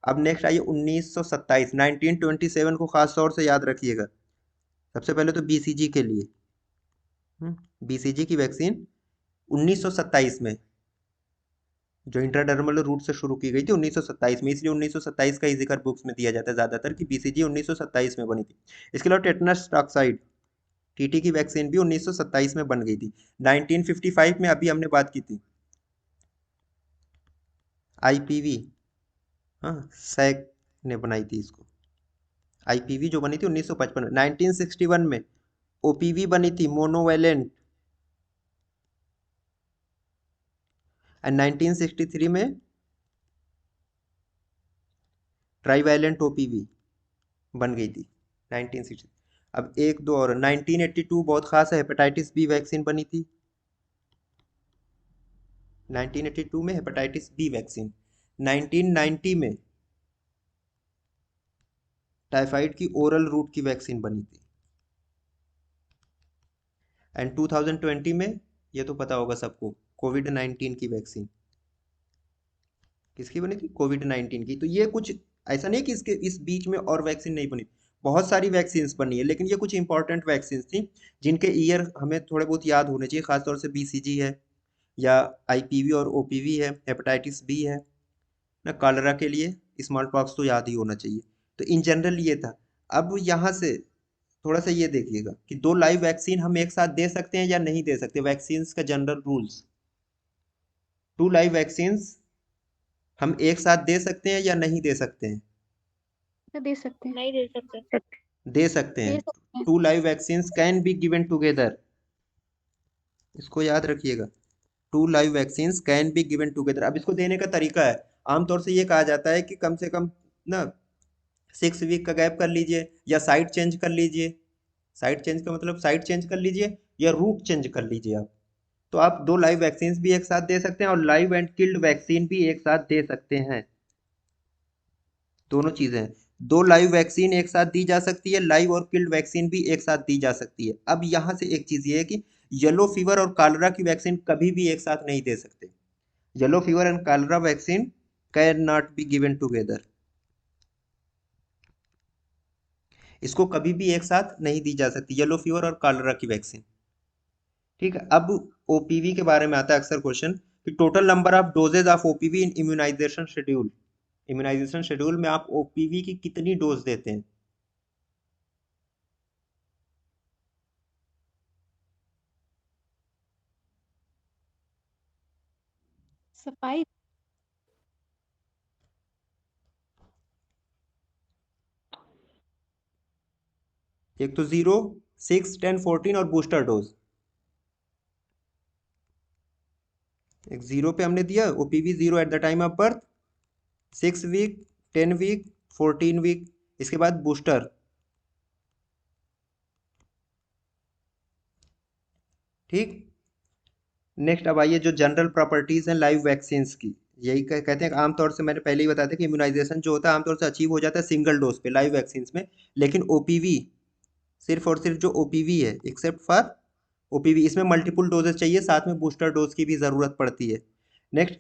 अब नेक्स्ट आइए 1927, 1927 को खास तौर से याद रखिएगा। सबसे पहले तो BCG के लिए, BCG की वैक्सीन 1927 में, जो इंट्राडर्मल रूट से शुरू की गई थी 1927 में, इसलिए 1927 का ही जिक्र बुक्स में दिया जाता है ज्यादातर कि BCG 1927 में बनी थी। इसके अलावा टेटनस टॉक्साइड TT की वैक्सीन भी 1927 में बन गई थी। 1955 में अभी हमने बात की थी IPV, हाँ सैक ने बनाई थी इसको। IPV जो बनी थी 1955 में। 1961 में OPV बनी थी, मोनोवैलेंट। एंड 1963 में ट्राईवैलेंट OPV बन गई थी 1960। अब एक दो और, 1982 बहुत खास है, हेपेटाइटिस बी वैक्सीन बनी थी 1982 में, हेपेटाइटिस बी वैक्सीन। 1990 में टाइफाइड की ओरल रूट की वैक्सीन बनी थी। एंड 2020 में, ये तो पता होगा सबको, कोविड-19 की वैक्सीन किसकी बनी थी? कोविड-19 की। तो ये कुछ ऐसा नहीं कि इसके इस बीच में और वैक्सीन नहीं बनी, बहुत सारी वैक्सीन बनी है, लेकिन ये कुछ इंपॉर्टेंट वैक्सीन थी जिनके ईयर हमें थोड़े बहुत याद होने चाहिए, खासतौर से BCG है, या IPV और OPV है, हेपेटाइटिस बी है ना, कॉलरा के लिए स्मॉल पॉक्स तो याद ही होना चाहिए। तो इन जनरल ये था। अब यहाँ से थोड़ा सा ये देखिएगा कि 2 लाइव वैक्सीन हम एक साथ दे सकते हैं या नहीं दे सकते, वैक्सीन का जनरल रूल्स। 2 लाइव वैक्सीन हम एक साथ दे सकते हैं या नहीं दे सकते हैं? तो दे सकते हैं। नहीं दे सकते। दे सकते दे हैं। सकते हैं। 2 live vaccine can be given together, इसको याद रखिएगा। 2 live vaccine can be given together. अब इसको देने का तरीका है, आमतौर से ये कहा जाता है कि कम से कम ना 6 वीक का गैप कर लीजिए, या साइट चेंज कर लीजिए। साइट चेंज का मतलब साइट चेंज कर लीजिए या रूट चेंज कर लीजिए आप। तो आप 2 लाइव वैक्सीन भी एक साथ दे सकते हैं और लाइव एंड किल्ड वैक्सीन भी एक साथ दे सकते हैं। दोनों चीजें हैं। 2 लाइव वैक्सीन एक साथ दी जा सकती है, लाइव और किल्ड वैक्सीन भी एक साथ दी जा सकती है। अब यहाँ से एक चीज ये है कि येलो फीवर और कॉलरा की वैक्सीन कभी भी एक साथ नहीं दे सकते। Yellow fever and cholera vaccine can not be given together, इसको कभी भी एक साथ नहीं दी जा सकती, येलो फीवर और कॉलरा की वैक्सीन। ठीक है। अब OPV के बारे में आता है अक्सर क्वेश्चन कि total number of doses of OPV in immunization schedule. Immunization schedule में आप OPV की कितनी डोज देते हैं? सफाई। एक तो 0, 6, 10, 14 और बूस्टर डोज। एक 0 पे हमने दिया OPV 0 at the time of birth, 6 week, 10 week, 14 week, इसके बाद बूस्टर। ठीक। नेक्स्ट अब आइए जो जनरल प्रॉपर्टीज हैं लाइव वैक्सीन की। यही कहते हैं कि आमतौर से मैंने पहले ही बताया था कि इम्यूनाइजेशन जो होता है आमतौर से अचीव हो जाता है सिंगल डोज पे लाइव वैक्सीन में, लेकिन OPV सिर्फ और सिर्फ जो OPV है, एक्सेप्ट फॉर OPV, इसमें मल्टीपल डोजेस चाहिए, साथ में बूस्टर डोज की भी जरूरत पड़ती है। नेक्स्ट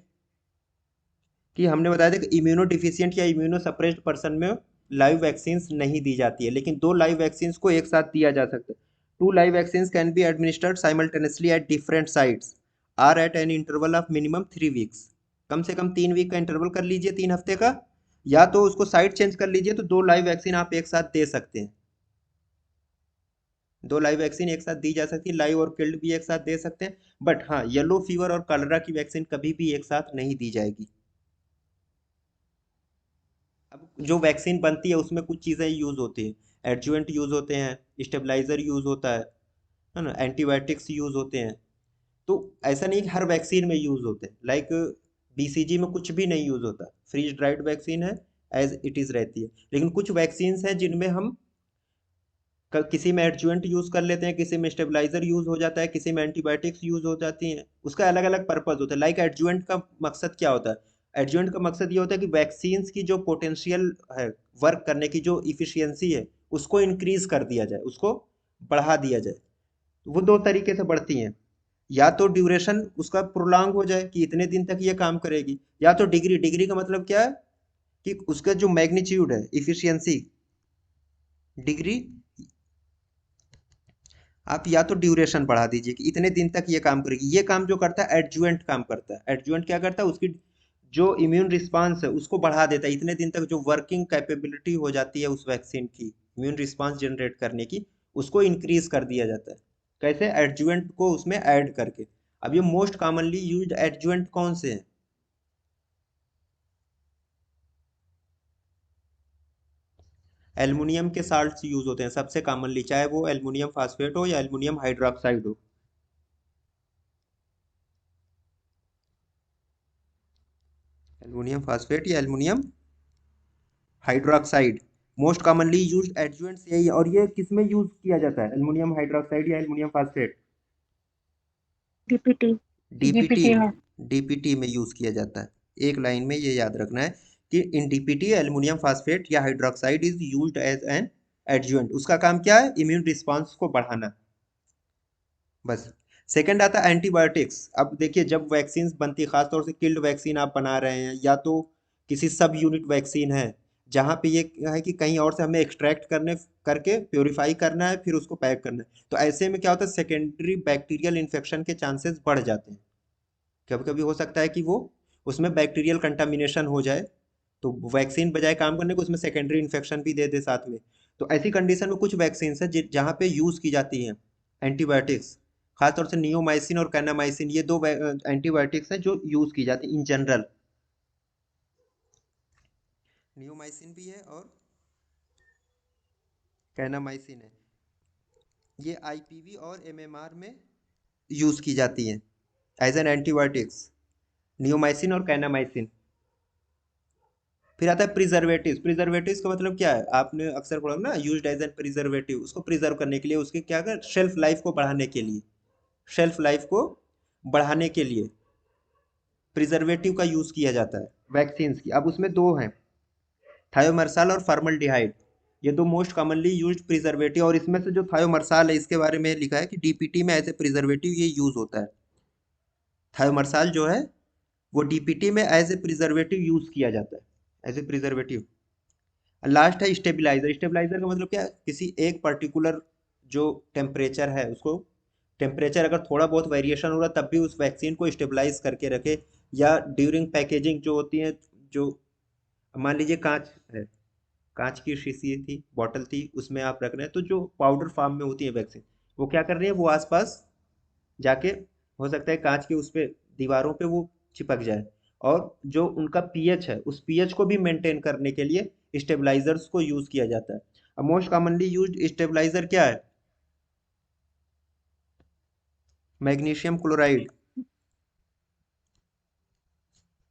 कि हमने बताया था कि इम्यूनो डिफिशियंट या इम्यूनो सप्रेस्ड पर्सन में लाइव वैक्सीन नहीं दी जाती है, लेकिन 2 लाइव वैक्सीन को एक साथ दिया जा सकता है। 2 live vaccine can be administered simultaneously at different sites or at an interval of minimum 3 weeks. कम से कम 3 वीक का इंटरवल कर लीजिए, 3 हफ्ते का, या तो उसको साइट चेंज कर लीजिए, तो 2 लाइव वैक्सीन आप एक साथ दे सकते हैं। 2 लाइव वैक्सीन एक साथ दी जा सकती है, लाइव और किल्ड भी एक साथ दे सकते हैं, बट हाँ येलो फीवर और कॉलरा की वैक्सीन कभी भी एक साथ नहीं दी जाएगी। अब जो वैक्सीन बनती है उसमें कुछ चीज़ें यूज़ होती हैं, एडजुवेंट यूज़ होते हैं, स्टेबलाइजर यूज़ होता है ना, एंटीबायोटिक्स यूज़ होते हैं। तो ऐसा नहीं कि हर वैक्सीन में यूज़ होते हैं, लाइक BCG में कुछ भी नहीं यूज़ होता, फ्रीज ड्राइड वैक्सीन है, एज इट इज़ रहती है। लेकिन कुछ वैक्सीन्स हैं जिनमें हम किसी में एडजुवेंट यूज़ कर लेते हैं, किसी में स्टेबलाइजर यूज़ हो जाता है, किसी में एंटीबायोटिक्स यूज़ हो जाती हैं, उसका अलग अलग पर्पज़ होता है। लाइक एडजुवेंट का मकसद क्या होता है? एडजुवेंट का मकसद ये होता है कि वैक्सीन्स की जो पोटेंशियल है वर्क करने की, जो इफिशियंसी है, उसको इंक्रीज कर दिया जाए, उसको बढ़ा दिया जाए। वो 2 तरीके से बढ़ती हैं, या तो ड्यूरेशन उसका प्रोलॉन्ग हो जाए कि इतने दिन तक ये काम करेगी, या तो डिग्री। डिग्री का मतलब क्या है कि उसका जो मैग्नीट्यूड है, इफिशियंसी, डिग्री। आप या तो ड्यूरेशन बढ़ा दीजिए कि इतने दिन तक ये काम करेगी। ये काम जो करता है एडजुवेंट काम करता है। एडजुवेंट क्या करता है? उसकी जो इम्यून रिस्पांस है उसको बढ़ा देता है, इतने दिन तक जो वर्किंग कैपेबिलिटी हो जाती है उस वैक्सीन की इम्यून रिस्पांस जनरेट करने की, उसको इंक्रीज कर दिया जाता है। कैसे? एडजुवेंट को उसमें ऐड करके। अब ये मोस्ट कॉमनली यूज्ड एडजुवेंट कौन से हैं? एल्युमिनियम के साल्ट्स यूज होते हैं सबसे कॉमनली, चाहे वो एल्युमिनियम फास्फेट हो या एल्युमिनियम हाइड्रोक्साइड हो। एल्युमिनियम फास्फेट या aluminium hydroxide most commonly used adjuvants यही है। और ये किस में यूज किया जाता है, एल्युमिनियम हाइड्रोक्साइड या aluminium phosphate? DPT। DPT. DPT में। डीपीटी में यूज किया जाता है। एक लाइन में ये याद रखना है कि इन डीपीटी एल्युमिनियम फास्फेट या hydroxide is used as an adjuvant. उसका काम क्या है? इम्यून रिस्पांस को बढ़ाना, बस। सेकंड आता है एंटीबायोटिक्स। अब देखिए जब वैक्सीन बनती है, खासतौर से किल्ड वैक्सीन आप बना रहे हैं या तो किसी सब यूनिट वैक्सीन है जहाँ पे ये है कि कहीं और से हमें एक्सट्रैक्ट करने करके प्योरीफाई करना है फिर उसको पैक करना है, तो ऐसे में क्या होता है सेकेंडरी बैक्टीरियल इन्फेक्शन के चांसेस बढ़ जाते हैं। कभी कभी हो सकता है कि वो उसमें बैक्टीरियल कंटामिनेशन हो जाए, तो वैक्सीन बजाय काम करने को उसमें सेकेंडरी इन्फेक्शन भी दे दे साथ में। तो ऐसी कंडीशन में कुछ वैक्सीन है जहाँ पे यूज़ की जाती हैं एंटीबायोटिक्स, खासतौर से नियोमाइसिन और कैनामाइसिन, ये दो एंटीबायोटिक्स हैं जो यूज़ की जाती हैं इन जनरल। नियोमाइसिन भी है और कैनामाइसिन है, ये आईपीवी और एमएमआर में यूज़ की जाती हैं एज एन एंटीबायोटिक्स, नियोमाइसिन और कैनामाइसिन। फिर आता है प्रिजर्वेटिव्स। प्रिजर्वेटिव्स का मतलब क्या है, आपने अक्सर पढ़ा ना, यूज्ड एज एन प्रिजर्वेटिव, उसको प्रिजर्व करने के लिए, उसके क्या कर शेल्फ लाइफ को बढ़ाने के लिए, शेल्फ लाइफ को बढ़ाने के लिए प्रिजर्वेटिव का यूज किया जाता है वैक्सीन्स की। अब उसमें दो हैं, थायोमर्साल और फॉर्मल्डिहाइड, ये दो मोस्ट कॉमनली यूज्ड प्रिजर्वेटिव। और इसमें से जो थायोमर्साल है इसके बारे में लिखा है कि डीपीटी में एज ए प्रिजर्वेटिव ये यूज होता है। थायोमर्साल जो है वो डीपीटी में एज ए प्रिजर्वेटिव यूज किया जाता है, एज ए प्रिजर्वेटिव। लास्ट है स्टेबलाइजर। स्टेबलाइजर का मतलब क्या है, किसी एक पर्टिकुलर जो टेम्परेचर है उसको, टेम्परेचर अगर थोड़ा बहुत वेरिएशन हो रहा तब भी उस वैक्सीन को स्टेबलाइज करके रखे, या ड्यूरिंग पैकेजिंग जो होती है, जो मान लीजिए कांच है, कांच की शीशी थी, बॉटल थी, उसमें आप रख रहे हैं, तो जो पाउडर फॉर्म में होती है वैक्सीन, वो क्या कर रही है, वो आसपास जाके हो सकता है कांच के उस पे दीवारों पे वो चिपक जाए, और जो उनका पीएच है उस पीएच को भी मेंटेन करने के लिए स्टेबलाइजर्स को यूज किया जाता है। अब मोस्ट कॉमनली यूज्ड स्टेबलाइजर क्या है, मैग्नीशियम क्लोराइड।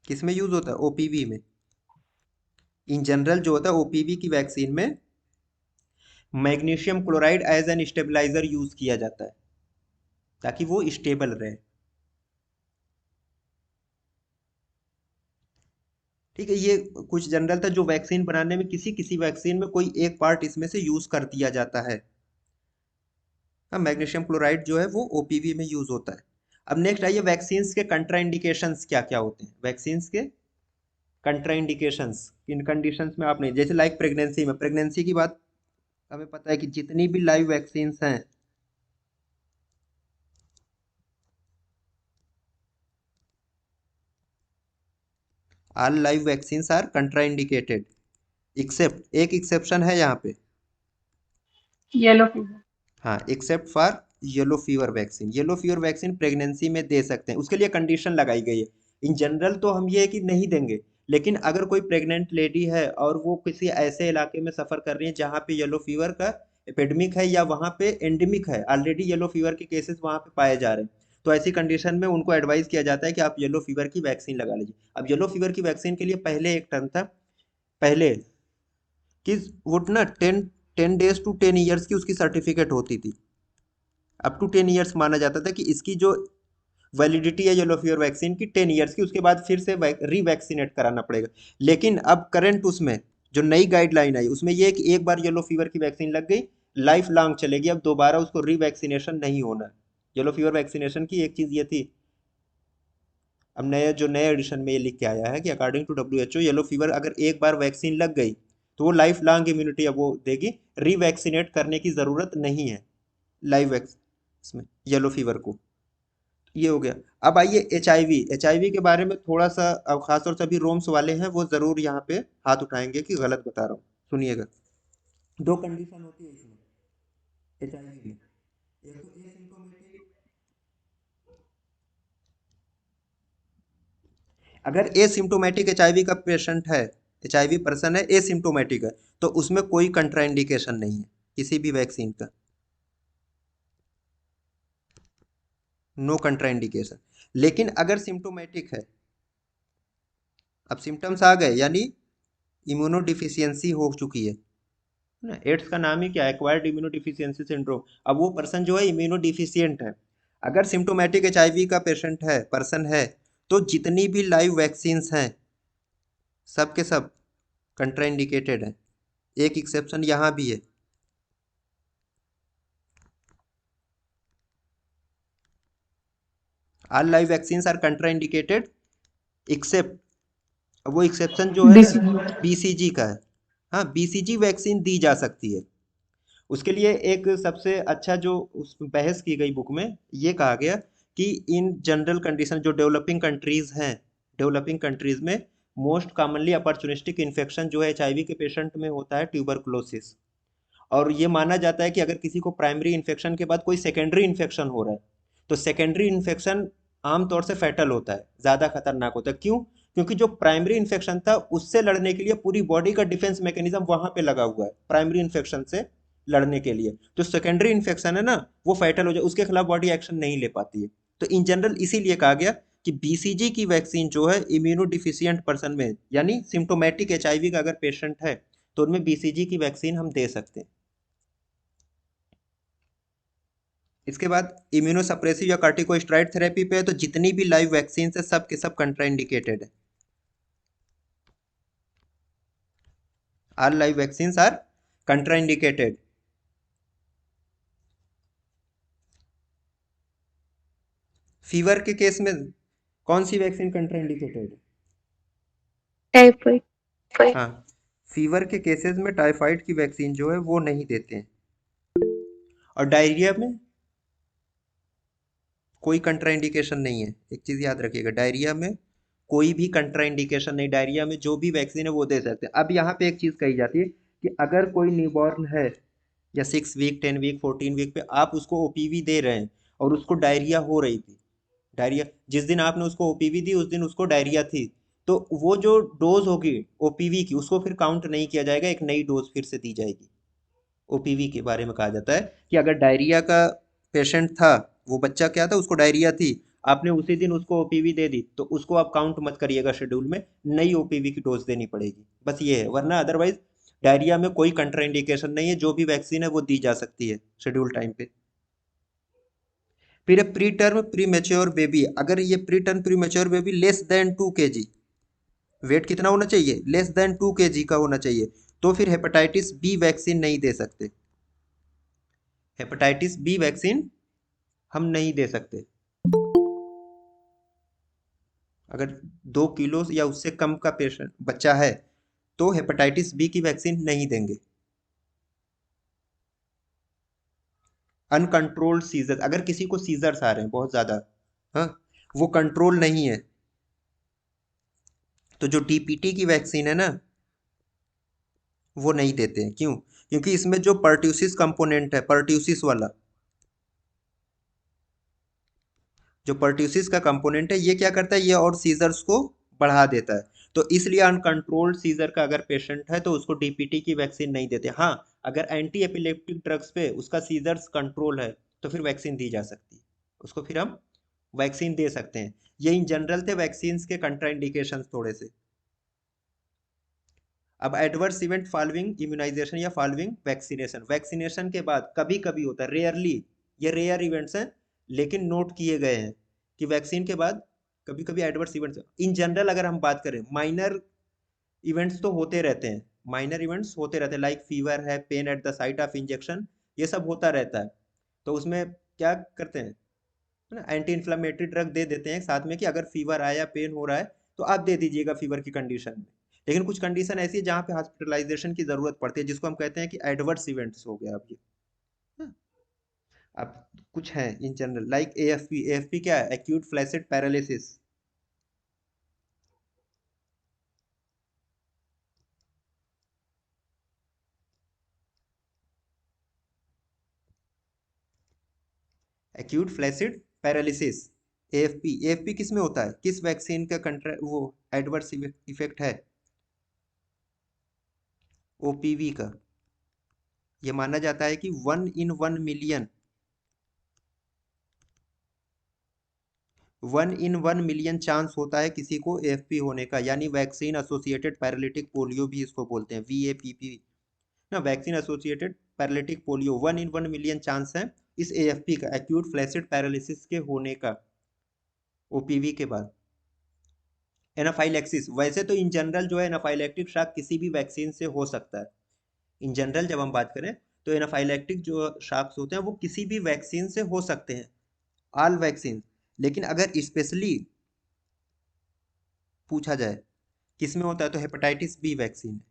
किसमें यूज होता है, ओपीवी में। इन जनरल जो होता है ओपीवी की वैक्सीन में magnesium chloride as an stabiliser use किया जाता है ताकि वो स्टेबल रहे। ठीक है, ये कुछ जनरल था जो वैक्सीन बनाने में किसी किसी वैक्सीन में कोई एक पार्ट इसमें से यूज कर दिया जाता है। हाँ, मैग्नीशियम क्लोराइड जो है वो ओपीवी में यूज होता है। अब नेक्स्ट आइए वैक्सीन्स के कंट्राइंडिकेशंस क्या क्या होते हैं। वैक्सीन्स के कंट्राइंडिकेशंस किन कंडीशंस में आप नहीं, जैसे लाइक प्रेगनेंसी में, प्रेगनेंसी की बात हमें पता है कि जितनी भी लाइव वैक्सीन्स हैं, all live vaccines are contraindicated except, एक एक्सेप्शन है यहाँ पे, येलो फीवर। हाँ, except for yellow fever vaccine. Yellow fever vaccine pregnancy में दे सकते हैं, उसके लिए कंडीशन लगाई गई है। इन जनरल तो हम ये है कि नहीं देंगे, लेकिन अगर कोई प्रेग्नेंट लेडी है और वो किसी ऐसे इलाके में सफर कर रही है जहाँ पे येलो फीवर का एपिडेमिक है या वहाँ पे एंडेमिक है, ऑलरेडी येलो फीवर के केसेस वहाँ पे पाए जा रहे हैं, तो ऐसी कंडीशन में उनको एडवाइस किया जाता है कि आप येलो फीवर की वैक्सीन लगा लीजिए। अब येलो फीवर की वैक्सीन के लिए पहले एक टर्म था, पहले कि वो ना 10 डेज टू 10 ईयर्स की उसकी सर्टिफिकेट होती थी, अप टू 10 ईयर्स माना जाता था कि इसकी जो वैलिडिटी है येलो फीवर वैक्सीन की 10 ईयर्स की, उसके बाद फिर से रीवैक्सीनेट कराना पड़ेगा। लेकिन अब करंट उसमें जो नई गाइडलाइन आई उसमें यह है कि एक बार येलो फीवर की वैक्सीन लग गई लाइफ लॉन्ग चलेगी, अब दोबारा उसको रीवैक्सीनेशन नहीं होना है। येलो फीवर वैक्सीनेशन की एक चीज़ ये थी, अब नए एडिशन में ये लिख के आया है कि according to WHO yellow fever अगर एक बार वैक्सीन लग गई तो वो लाइफ लॉन्ग इम्यूनिटी अब वो देगी, रीवैक्सीनेट करने की ज़रूरत नहीं है लाइव वैक्स इसमें येलो फीवर को। ये हो गया। अब आइए HIV। HIV के बारे में थोड़ा सा, अब खासतौर से अभी रोम्स वाले हैं वो ज़रूर यहाँ पे हाथ उठाएंगे कि गलत बता रहा हूँ, सुनिएगा। दो कंडीशन होती है इसमें HIV में, एक तो एसिम्प्टोमेटिक, अगर एसिम्प्टोमेटिक HIV का पेशेंट है, HIV पर्सन है, एसिम्प्टोमेटिक है, तो उसमें कोई कंट्राइंडिकेशन नहीं है किसी भी वैक्सीन का, नो कंट्राइंडिकेशन। लेकिन अगर सिम्टोमेटिक है, अब सिम्टम्स आ गए यानी इम्यूनोडिफिशियंसी हो चुकी है ना, एड्स का नाम ही क्या है, एक्वायर्ड इम्यूनोडिफिशियंसी सिंड्रोम। अब वो पर्सन जो है इम्यूनोडिफिशियंट है, अगर सिम्टोमेटिक HIV का पेशेंट है, पर्सन है, तो जितनी भी लाइव वैक्सीन्स हैं सब के सब कंट्राइंडिकेटेड हैं। एक एक्सेप्शन यहाँ भी है, all live vaccines are contraindicated except, वो एक्सेप्शन जो है बीसीजी का है। हाँ, बीसीजी वैक्सीन दी जा सकती है। उसके लिए एक सबसे अच्छा जो उस बहस की गई बुक में ये कहा गया कि इन जनरल कंडीशन जो डेवलपिंग कंट्रीज हैं, डेवलपिंग कंट्रीज में मोस्ट कॉमनली अपॉर्चुनिस्टिक इन्फेक्शन जो है एचआईवी के पेशेंट में होता है ट्यूबरकुलोसिस। और ये माना जाता है कि अगर किसी को प्राइमरी इन्फेक्शन के बाद कोई सेकेंडरी इन्फेक्शन हो रहा है तो सेकेंडरी इन्फेक्शन आमतौर से फैटल होता है, ज़्यादा खतरनाक होता है। क्यों? क्योंकि जो प्राइमरी इन्फेक्शन था उससे लड़ने के लिए पूरी बॉडी का डिफेंस मैकेनिज्म वहां पे लगा हुआ है प्राइमरी इन्फेक्शन से लड़ने के लिए। तो सेकेंडरी इन्फेक्शन है ना, वो फैटल हो जाए, उसके खिलाफ बॉडी एक्शन नहीं ले पाती है। तो इन जनरल इसीलिए कहा गया कि बीसीजी की वैक्सीन जो है इम्यूनो डिफिशियंट पर्सन में, यानी सिम्टोमेटिक एचआईवी का अगर पेशेंट है तो उनमें बीसीजी की वैक्सीन हम दे सकते हैं। इसके बाद इम्यूनो सप्रेसिव या कार्टिकोस्टेरॉइड थेरेपी पे है, तो जितनी भी लाइव वैक्सीन है सब के सब कंट्राइंडिकेटेड है। All live vaccines are contraindicated. Fever के केस में कौन सी वैक्सीन कंट्राइंडिकेटेड? टाइफाइड। हाँ, फीवर के केसेस में टाइफाइड की वैक्सीन जो है वो नहीं देते हैं। और डायरिया में कोई कंट्राइंडिकेशन नहीं है, एक चीज याद रखिएगा, डायरिया में कोई भी कंट्राइंडिकेशन नहीं, डायरिया में जो भी वैक्सीन है वो दे सकते हैं। अब यहाँ पे एक चीज कही जाती है कि अगर कोई न्यूबॉर्न है या 6 वीक 10 वीक 14 वीक पे आप उसको ओपीवी दे रहे हैं और उसको डायरिया हो रही थी, डायरिया जिस दिन आपने उसको ओपीवी दी उस दिन उसको डायरिया थी, तो वो जो डोज होगी ओपीवी की उसको फिर काउंट नहीं किया जाएगा, एक नई डोज फिर से दी जाएगी। ओपीवी के बारे में कहा जाता है कि अगर डायरिया का पेशेंट था, वो बच्चा क्या था, उसको डायरिया थी, आपने उसी दिन उसको ओपीवी दे दी तो उसको आप काउंट मत करिएगा शेड्यूल में, नई ओपीवी की डोज देनी पड़ेगी, बस ये है। वरना अदरवाइज डायरिया में कोई कंट्राइंडिकेशन नहीं है, जो भी वैक्सीन है वो दी जा सकती है शेड्यूल टाइम पे। फिर preterm premature baby, अगर ये preterm premature baby less than 2 kg, weight कितना होना चाहिए, लेस देन 2 kg का होना चाहिए, तो फिर हेपेटाइटिस बी वैक्सीन नहीं दे सकते। हेपेटाइटिस बी वैक्सीन हम नहीं दे सकते। अगर 2 किलो या उससे कम का पेशेंट बच्चा है तो हेपेटाइटिस बी की वैक्सीन नहीं देंगे। अनकंट्रोल्ड सीजर, अगर किसी को सीजर्स आ रहे हैं बहुत ज्यादा, हाँ, वो कंट्रोल नहीं है, तो जो डीपीटी की वैक्सीन है ना वो नहीं देते हैं। क्यों? क्योंकि इसमें जो पर्ट्यूसिस कंपोनेंट है, पर्ट्यूसिस वाला जो पर्ट्यूसिस का कंपोनेंट है, ये क्या करता है, ये और सीजर्स को बढ़ा देता है। तो इसलिए अनकंट्रोल्ड सीजर का अगर पेशेंट है तो उसको डीपीटी की वैक्सीन नहीं देते। हाँ, अगर एंटी एपिलेप्टिक ड्रग्स पे उसका सीजर्स कंट्रोल है तो फिर वैक्सीन दी जा सकती है, उसको फिर हम वैक्सीन दे सकते हैं। ये इन जनरल थे वैक्सीन के कंट्राइंडिकेशंस थोड़े से। अब एडवर्स इवेंट फॉलोइंग इम्यूनाइजेशन या फॉलोइंग वैक्सीनेशन, वैक्सीनेशन के बाद कभी कभी होता है, रेयरली, ये रेयर इवेंट्स हैं लेकिन नोट किए गए हैं कि वैक्सीन के बाद कभी कभी एडवर्स इवेंट्स। इन जनरल अगर हम बात करें, माइनर इवेंट्स तो होते रहते हैं, माइनर इवेंट्स होते रहते हैं, लाइक फीवर है, pen at the site of injection, ये सब होता रहता है। तो उसमें क्या करते हैं ना, एंटी इन्फ्लामेटरी ड्रग दे देते हैं साथ में कि अगर फीवर आया पेन हो रहा है तो आप दे दीजिएगा फीवर की कंडीशन में। लेकिन कुछ कंडीशन ऐसी है जहाँ पे हॉस्पिटलाइजेशन की जरूरत पड़ती है, जिसको हम कहते हैं कि एडवर्स इवेंट्स हो गया। अब ये हाँ, अब कुछ हैं in general, like AFP, AFP क्या है, acute flaccid paralysis. Acute flaccid paralysis, AFP, AFP किस में होता है, किस वैक्सीन का कंट्रा वो एडवर्स इफेक्ट है, ओपीवी का। ये माना जाता है कि 1 in 1 million, 1 in 1 million chance होता है किसी को एएफपी होने का, यानी वैक्सीन एसोसिएटेड पैरालिटिक पोलियो भी इसको बोलते हैं, वीएपीपी ना, vaccine associated paralytic polio. 1 in 1 million chance है इस एएफपी का, एक्यूट फ्लैसिड पैरालिसिस के होने का ओपीवी के बाद। एनाफाइलैक्सिस, वैसे तो इन जनरल जो है एनाफाइलैक्टिक शॉक किसी भी वैक्सीन से हो सकता है। इन जनरल जब हम बात करें तो एनाफाइलैक्टिक जो शॉक्स होते हैं वो किसी भी वैक्सीन से हो सकते हैं, ऑल वैक्सीन। लेकिन अगर स्पेशली पूछा जाए किस में होता है तो हेपेटाइटिस बी वैक्सीन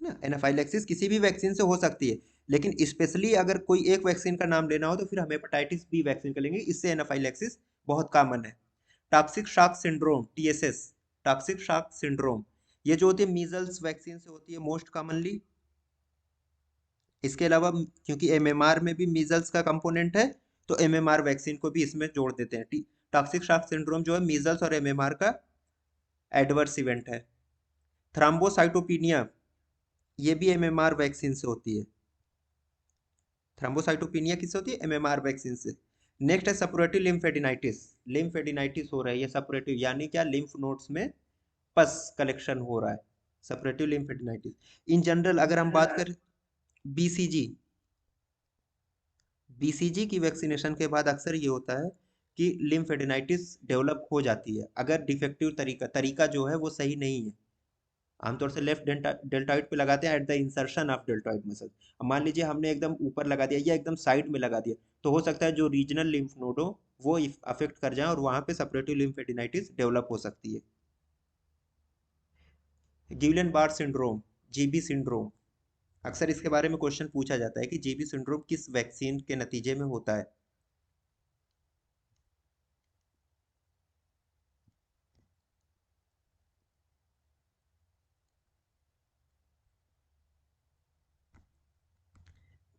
है ना। एनाफाइलैक्सिस किसी भी वैक्सीन से हो सकती है, लेकिन स्पेशली अगर कोई एक वैक्सीन का नाम लेना हो तो फिर हम हेपेटाइटिस बी वैक्सीन का लेंगे, इससे एनाफाइलैक्सिस बहुत कॉमन है। Toxic shock syndrome TSS, toxic shock syndrome, ये जो होती है मीजल्स वैक्सीन से होती है मोस्ट कॉमनली। इसके अलावा क्योंकि एमएमआर में भी मीजल्स का कंपोनेंट है तो एमएमआर वैक्सीन को भी इसमें जोड़ देते हैं। टॉक्सिक शॉक सिंड्रोम जो है मीजल्स और एमएमआर का एडवर्स इवेंट है। थ्राम्बोसाइटोपिनिया ये भी एमएमआर वैक्सीन से होती है। थ्राम्बोसाइटोपिनिया किससे होती है? एमएमआर वैक्सीन से। नेक्स्ट है सपोरेटिव लिम्फेडिनाइटिस, लिम्फेडिनाइटिस हो रहा है ये सपोरेटिव, यानी क्या लिम्फ नोड्स में पस कलेक्शन हो रहा है, सपोरेटिव लिम्फेडिनाइटिस। इन जनरल अगर हम बात करें बीसीजी, बीसीजी की वैक्सीनेशन के बाद अक्सर ये होता है कि लिम्फेडिनाइटिस डेवलप हो जाती है अगर डिफेक्टिव तरीका जो है वो सही नहीं है। आमतौर से लेफ्ट डेल्टॉइड पे लगाते हैं at the insertion of deltoid muscle. अब मान लीजिए हमने एकदम ऊपर लगा दिया या एकदम साइड में लगा दिया तो हो सकता है जो रीजनल लिम्फ नोड हो वो अफेक्ट कर जाए और वहां पे सपरेटिव लिम्फेडिनाइटिस डेवलप हो सकती है। गिबलिन बार सिंड्रोम, जीबी सिंड्रोम, अक्सर इसके बारे में क्वेश्चन पूछा जाता है कि जीबी सिंड्रोम किस वैक्सीन के नतीजे में होता है।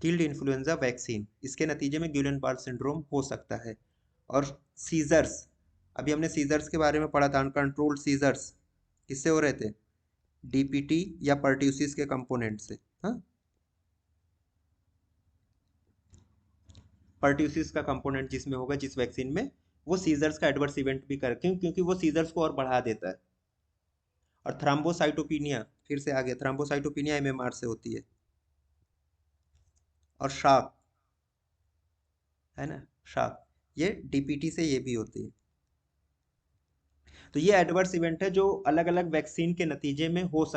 किल्ड इन्फ्लुएंजा वैक्सीन, इसके नतीजे में गिबलिन बार सिंड्रोम हो सकता है। और सीजर्स, अभी हमने सीजर्स के बारे में पढ़ा था, अनकंट्रोल्ड सीजर्स किससे हो रहे थे? डीपीटी या पर्ट्यूसिस के कंपोनेंट से। हाँ, पर्ट्यूसिस का कंपोनेंट जिसमें होगा जिस वैक्सीन में, वो सीजर्स का एडवर्स इवेंट भी कर, क्यों? क्योंकि वो सीजर्स को और बढ़ा देता है। और थ्राम्बोसाइटोपिनिया, फिर से आ गया, थ्राम्बोसाइटोपिनिया एमएमआर से होती है। और शॉक है ना, शॉक ये डीपीटी से ये भी होती है। तो ये एडवर्स इवेंट है जो अलग अलग वैक्सीन के नतीजे में हो सकता है।